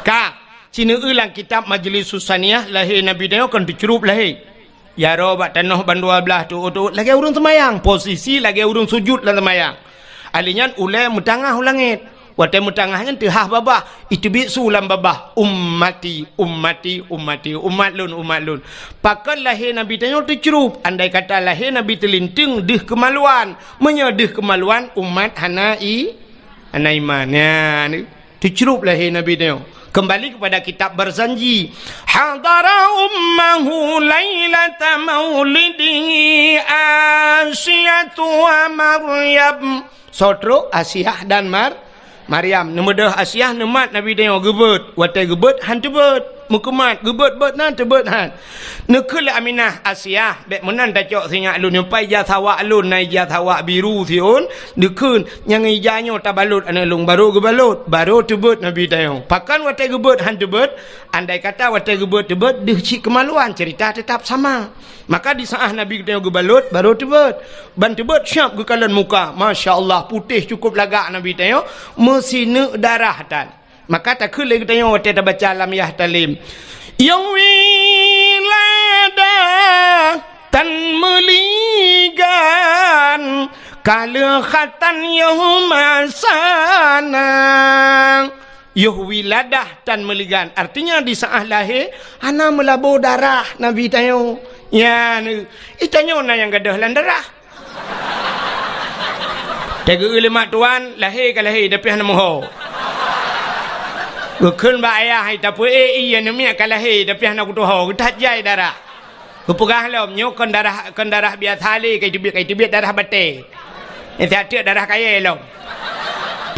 Kak, cina ulang kitab Majlisus Saniyah lahir Nabi dia kan dicerup lahir. Ya robat tanah bandua belah tu lagi urung semayang posisi lagi urung sujud lah semayang alinyan ulai mutangah ulangit wate mutangahnya tehah babah itu bisu lam babah umat lun pakan lahir Nabi tanya tu cerup andai kata lahir Nabi terlinting deh kemaluan menyedih kemaluan umat hanai iman ya tu cerup lahir Nabi tanya. Kembali kepada kitab Barzanji. Hadara ummahu lailata maulidihi Asyatu wa Maryam. Sotro Asyah dan Maryam. Nemudah Asyah nemat Nabi dia gebet. Watai gebet han tebet. Mukemat gebet bet nan tebet han. Nekul Aminah Asyah bek menan dacok singa alun nyampai jasawa alun nai jasawa biru siun. Nekun yang ijanyo tabalut analung baru gebalut. Baru tebet Nabi dia. Pakan watai gebet han tebet. Andai kata watai gebet tebet deh cik kemaluan cerita tetap sama. Maka di saat Nabi dia gebalut baru tebet. Ban tebet syap gekalan muka. Masya-Allah putih cukup lagak Nabi dia. Mesine darah tan. Maka tak kena kita yang waktu kita baca Lamiyah Talim. Yang wiladah tan meligan kala khatan yahumasana. Yuh wiladah tan meligan. Artinya di saat lahir, ana melabur darah Nabi tayo. Ya, itanyo na yang gadah lan darah. Tega ulama tuan lahir ke lahir tapi hana moho. Gukun ba ayah hai tapi iya nemia ke lahir tapi hana kutuho kutat jai darah. Kupegah lom nyokon darah biasa li kai tibit darah bate. Ini tak darah kaya lom.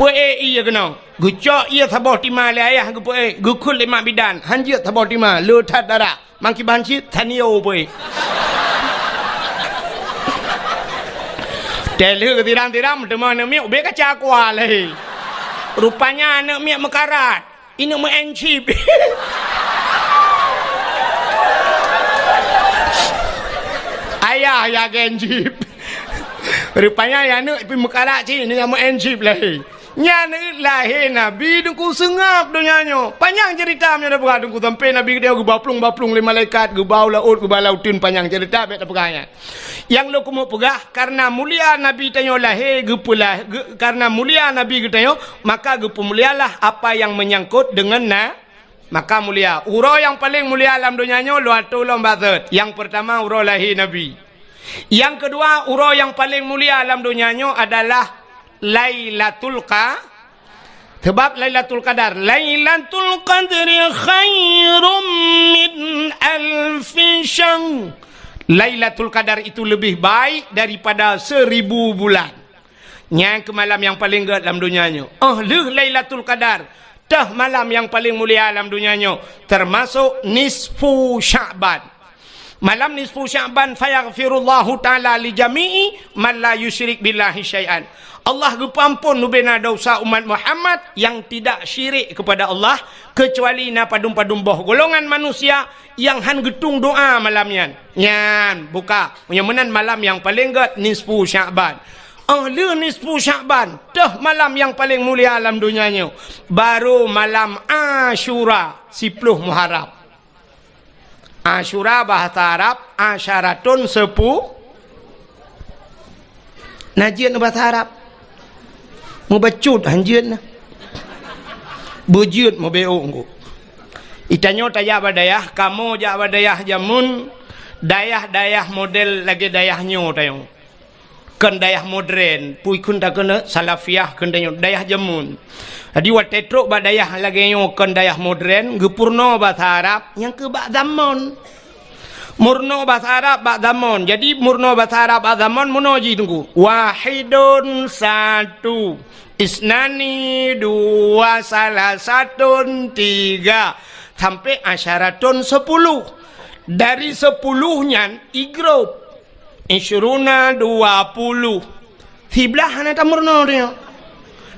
Pue iya kena. Gucok iya sabah tima le ayah gupue gukun lima bidan hanjit sabah tima lutat darah. Mangki banci tanio pue. Telu tiram-tiram teman nak miak be kaca kuah leh. Rupanya anak miak mekarat. Ini mau encip. Ayah ya encip. Rupanya ya anak pi mekarat ci ni mau encip leh. Nya lahir Nabi dengku sengap donyanya. Panjang cerita nya dah berah dengku sampai Nabi dia gebaplung-baplung le malaikat gebau laut gebau lautin panjang cerita bet pegahnya. Yang lo kumu pegah karena mulia Nabi tanyo lahir gepulah karena mulia Nabi tanyo maka gepemulialah apa yang menyangkut dengan maka mulia. Uro yang paling mulia alam donyanya lo atulom bazat. Yang pertama uro lahir Nabi. Yang kedua uro yang paling mulia alam donyanya adalah Lailatul sebab Lailatul Qadar. Lailatul Qadri khairum min alfi syahr. Lailatul Qadar itu lebih baik daripada 1000 bulan. Yang ke malam yang paling gede dalam dunianya. Lailatul Qadar. Tah malam yang paling mulia dalam dunianya. Termasuk nisfu Sya'ban. Malam nisfu Sya'ban fayaghfirullahu ta'ala li jami'i man la yusyrik billahi syai'an. Allah gepampun nubena dosa umat Muhammad yang tidak syirik kepada Allah kecuali na padum-padum boh golongan manusia yang han getung doa malamnya. Nyan buka punya menan malam yang paling gede nisfu Sya'ban. Nisfu Sya'ban dah malam yang paling mulia alam dunianya. Baru malam Asyura 10 Muharram. Asyura bahasa Arab asyaratun 10 najian bahasa Arab. Mau bacut hanjian bujut mau beong. Itanyo taya badayah kamu ja badayah jamun dayah model lagi dayah nyo tayo. kan dayah modern pui kun tak kena salafiah kan dayah jamun jadi wat tetrok ba dayah lagi yo kan dayah modern gepurno bahasa Arab yang ke bak zaman murno bahasa Arab bak zaman jadi murno bahasa Arab bak zaman monoji tunggu wahidun satu isnani dua salah satun tiga sampai asyaratun 10 dari 10-nya igrop Insyuruna 20 Tiblah hana tak murno dia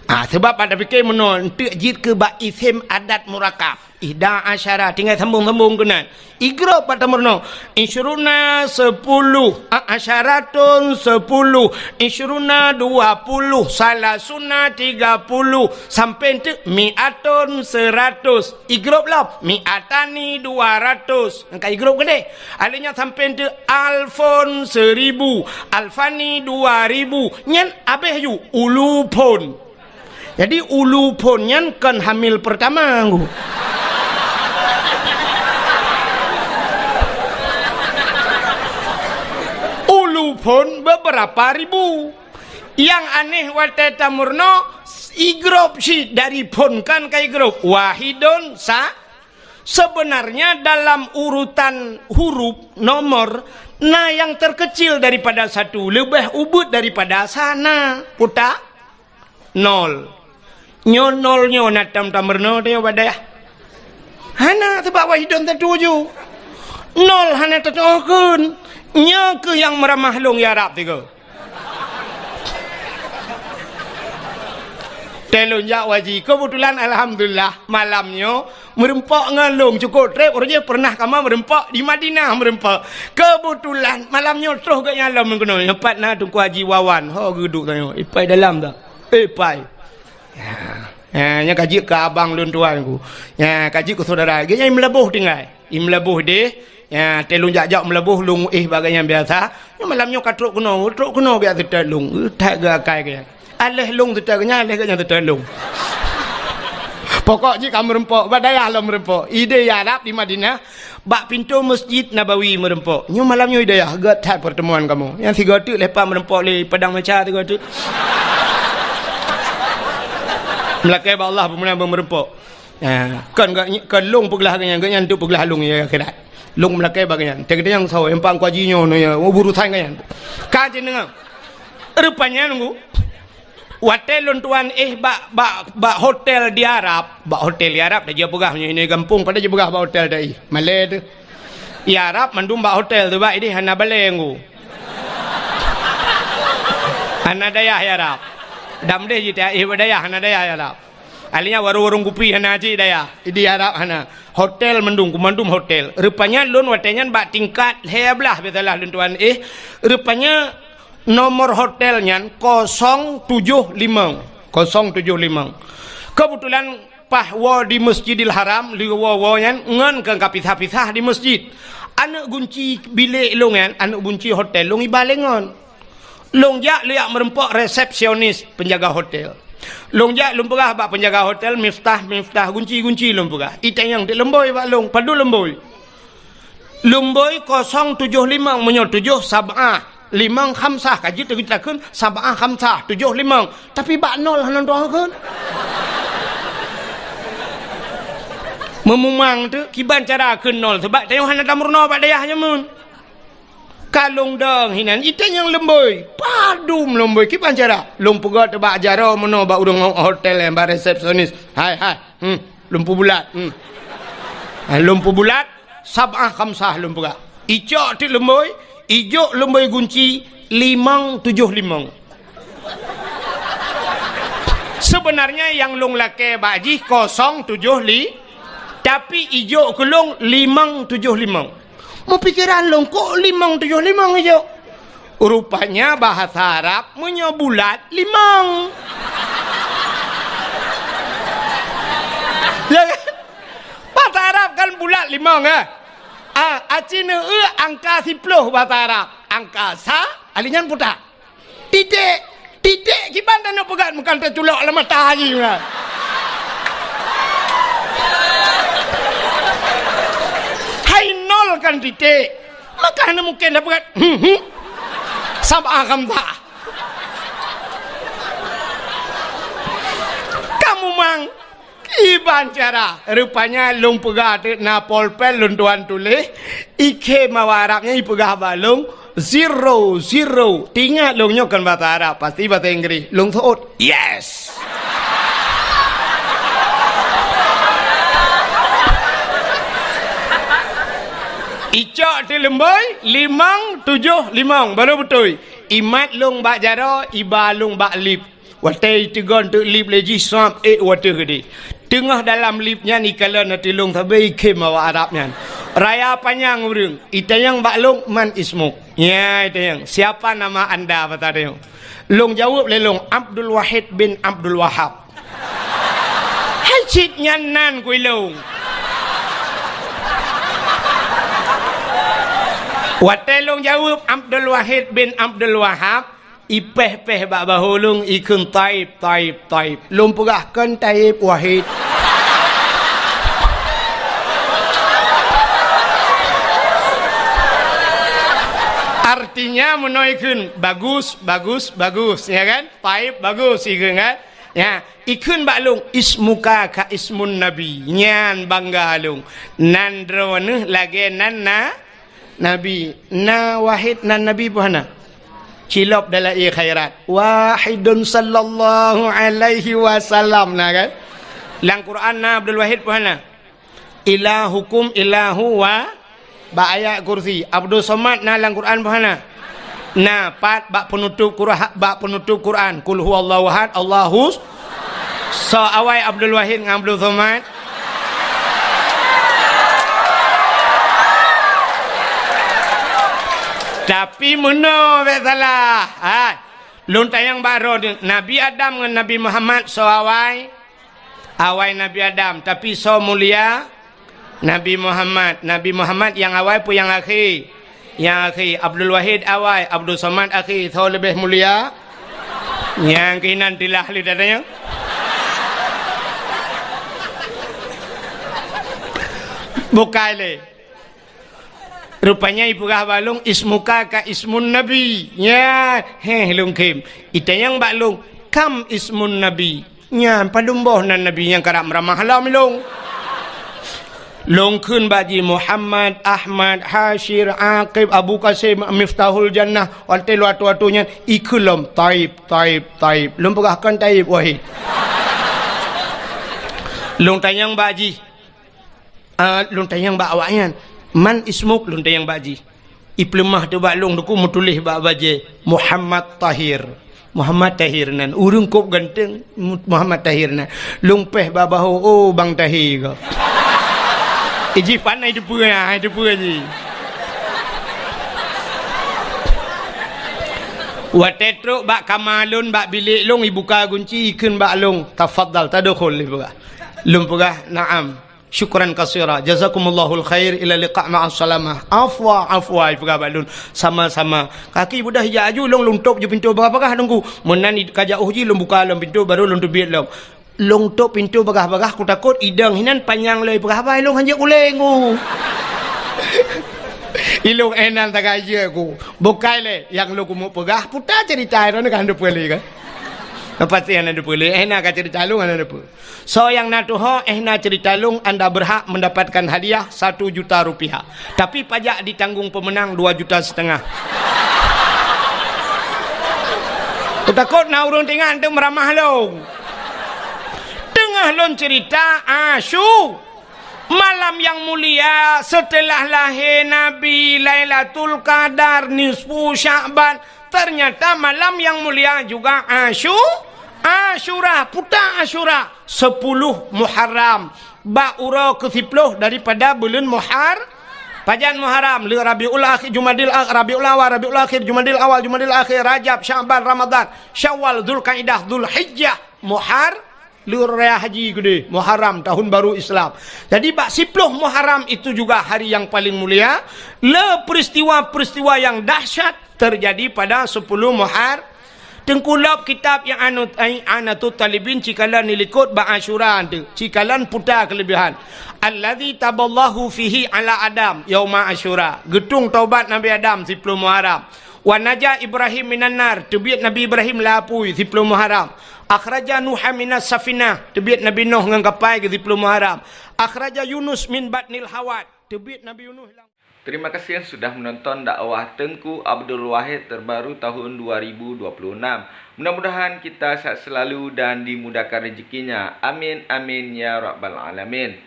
sebab pada fikir murno untuk jid ke bak isim adat murakab Ihda asyara tinggal sambung-sambung kenan Igrab pada murno Insyuruna 10 Asyaratun 10 Insyuruna 20 Salasuna 30 Sampai itu mi'atun 100 Igrab lah mi'atani 200 Angka igrab gede Alihnya sampai itu alfon 1000 Alfani 2000 Nyan abeh yu ulupun Jadi ulupun nyan kan hamil pertama aku pun beberapa ribu yang aneh wateta murno igrop si dari pun kan kai igrop wahidun sebenarnya dalam urutan huruf nomor yang terkecil daripada satu lebih ubud daripada sana puta nol nyo natam tamurno dia badaya hana sebab wahidun tertuju nol hana tertukun nya ke yang meramah long ya Arab tiga. Telunjak waji kebetulan alhamdulillah malamnya merempak ngalung cukup trip orangnya pernah kama merempak di Madinah merempak. Kebetulan malamnya terus ke nyalam mengkono nyepat na tungku haji Wawan. Ho duduk tanya, ipai dalam tak? Ipai. Nya kaji ke abang lun tuan ku. Nya kaji ke saudara. Dia melebuh tinggal. Melebuh deh. Ya telung jak melebuh lung bagainya biasa yang malamnya katruk kuno biasa telung tak gakai ke aleh lung tetagnya aleh kanya telung pokoknya kamu rempok badaya lo merempok ide ya Arab di Madinah bak pintu Masjid Nabawi merempok nyu malamnya ide ya gat pertemuan kamu yang tiga tu lepas merempok le padang maca tiga tu melakai ba Allah pemenang merempok kan lung peglah kanya tu peglah lung ya akhirat lung melakai bagian tegede yang saw empang kwajinya no ya buru tangan kaje nenga rupanya nunggu hotel tuan bak hotel di Arab dah dia pegah ini kampung pada dia pegah bak hotel dai Malay tu di Arab mandum bak hotel tu bak ini hana balenggu hana daya ya Arab dam deh jita daya hana daya ya Arab alinya warung kupi hana ji daya di Arab hana hotel mandum hotel rupanya lun watenya bak tingkat heblah betalah lun tuan rupanya nomor hotelnya 075 kebetulan pahwa di Masjidil Haram liwa-wanya ngan ke kapisah-pisah di masjid anak kunci bilik lungan anak kunci hotel lungi balengon lung jak liak merempok resepsionis penjaga hotel long jak lum pegah bak penjaga hotel miftah kunci lum pegah itang yang di lemboi bak long padu lemboi 075 menyo 7 sab'ah 5 khamsah kaji tu kita kun sab'ah khamsah 7 5 tapi bak nol hanan doa kun memumang tu kiban cara kun nol sebab tayong hanan tamurno bak dayahnya mun kalung dong hinan itang yang lemboi padum lemboi kipan cara lumpu got bak jaro meno bak udang hotel yang bak resepsionis hai lumpu bulat lumpu bulat sab'ah khamsah lumpu gak ijo ti lemboi ijo lemboi kunci 575 sebenarnya yang lung lake baji 075 tapi ijo kelung 575 mau pikiran long kok 575 aja rupanya bahasa Arab punya bulat 5 ya kan bahasa Arab kan bulat 5 kan acina angka 10 bahasa Arab angka sa alinyan putak titik gimana nak pegat bukan terculok lah matahari kan kan titik maka anda mungkin dah berat sab'ah khamsah memang iban cara rupanya long pegah tu na polpen lun tuan tulis ike mawarapnya ipegah balung zero tinggal longnya kan bahasa Arab pasti bahasa Inggris long thot yes icak tu lembai 5 7 5 baru betul imat long bak jara iba long bak lip watai tegon tu lip leji swap water gede tengah dalam lipnya ni kalau nanti long tabai kem awak Arabnya raya panjang urang itayang bak long man ismuk ya itayang siapa nama anda kata dia long jawab le long Abdul Wahid bin Abdul Wahab hajit nyanan kuy long watai long jawab Abdul Wahid bin Abdul Wahab ipeh-peh bak bahulung ikun taib lum pegahkan taib wahid artinya menoikun bagus ya kan taib bagus ikun kan ya ikun bak lung ismuka ka ismun nabi nyan bangga lung nan drone lagi nan na nabi na wahid nan nabi puhana cilop dalam khairat wahidun sallallahu alaihi wasallam nah kan lang Quran na Abdul Wahid puhana ilahukum ilahu wa ba ayat kursi Abdul Somad na lang Quran puhana na pat bak penutup Quran kul huwallahu ahad Allahus so awai Abdul Wahid dengan Abdul Somad tapi mana salah lun tayang baro Nabi Adam dengan Nabi Muhammad so awai Nabi Adam tapi so mulia Nabi Muhammad yang awai pun yang akhir Abdul Wahid awai Abdul Somad akhir so lebih mulia yang kinan tilah li dadanya bukai le rupanya ibu kah balung ismuka ka ismun nabi ya lung kim itayang balung kam ismun nabi nya padumboh nan nabi yang karam ramah halam lung kun baji Muhammad Ahmad Hashir Aqib Abu Qasim Miftahul Jannah watel watu-watunya ikulum taib lung pegahkan taib wahid lung tayang baji lung tayang ba awaknya man ismuk lun yang baji iplemah tu balung duku mutulih bak baje Muhammad Tahir nan urung kop ganteng Muhammad Tahir nan lung peh babaho oh bang Tahir ko iji panai depu ji watetro bak kamalun bak bilik long ibuka kunci ikun bak long tafaddal tadkhul ibuka lum pegah na'am syukran kasira jazakumallahul khair ila liqa' ma'as salamah afwa ibuka balun sama-sama kaki budah hijau long top je pintu bagah nunggu menan kajauh ji long buka long pintu baru long tubit long top pintu bagah ku takut idang hinan panjang le bagah bai long hanjak ulengu ilung enan tagaje ku bukai le yang lu kumu pegah putar cerita ro kan depeli kan pasti anda depeli ka cerita lu anda depe so yang natuho na cerita lung anda berhak mendapatkan hadiah 1 juta rupiah tapi pajak ditanggung pemenang 2,5 juta takut na urung tinggal tu meramah long tengah lon cerita asyu malam yang mulia setelah lahir Nabi Lailatul Qadar nisfu Sya'ban ternyata malam yang mulia juga Asyura puta Asyura 10 Muharram ba'ura ke-10 daripada bulan Pajan Muharram li Rabiul Akhir Jumadil Rabiul Awal Rabiul Akhir Jumadil Awal Jumadil Akhir Rajab Sya'ban Ramadan Syawal Dzulqa'dah Dzulhijjah Raya Haji gede Muharram tahun baru Islam. Jadi bak 10 Muharram itu juga hari yang paling mulia. Peristiwa-peristiwa yang dahsyat terjadi pada 10 Muharram. Tengkulap kitab yang Anatut Talibin cikalan nilikut bak Asyura tu. Cikalan putar kelebihan. Allazi taballahu fihi ala Adam yauma Asyura. Getung taubat Nabi Adam 10 Muharram. Wa naja Ibrahim minan nar, tebit Nabi Ibrahim lapui 10 Muharram. Akhraja Nuha minas safinah, tebiat Nabi Nuh dengan kapal ke 10 Muharram. Akhraja Yunus min batnil hawat, tebiat Nabi Yunus. Terima kasih yang sudah menonton dakwah Tengku Abdul Wahid terbaru tahun 2026. Mudah-mudahan kita sehat selalu dan dimudahkan rezekinya. Amin amin ya rabbal alamin.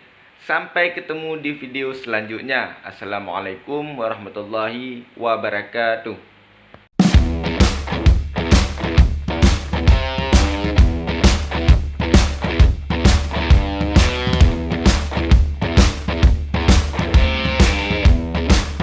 Sampai ketemu di video selanjutnya. Assalamualaikum warahmatullahi wabarakatuh.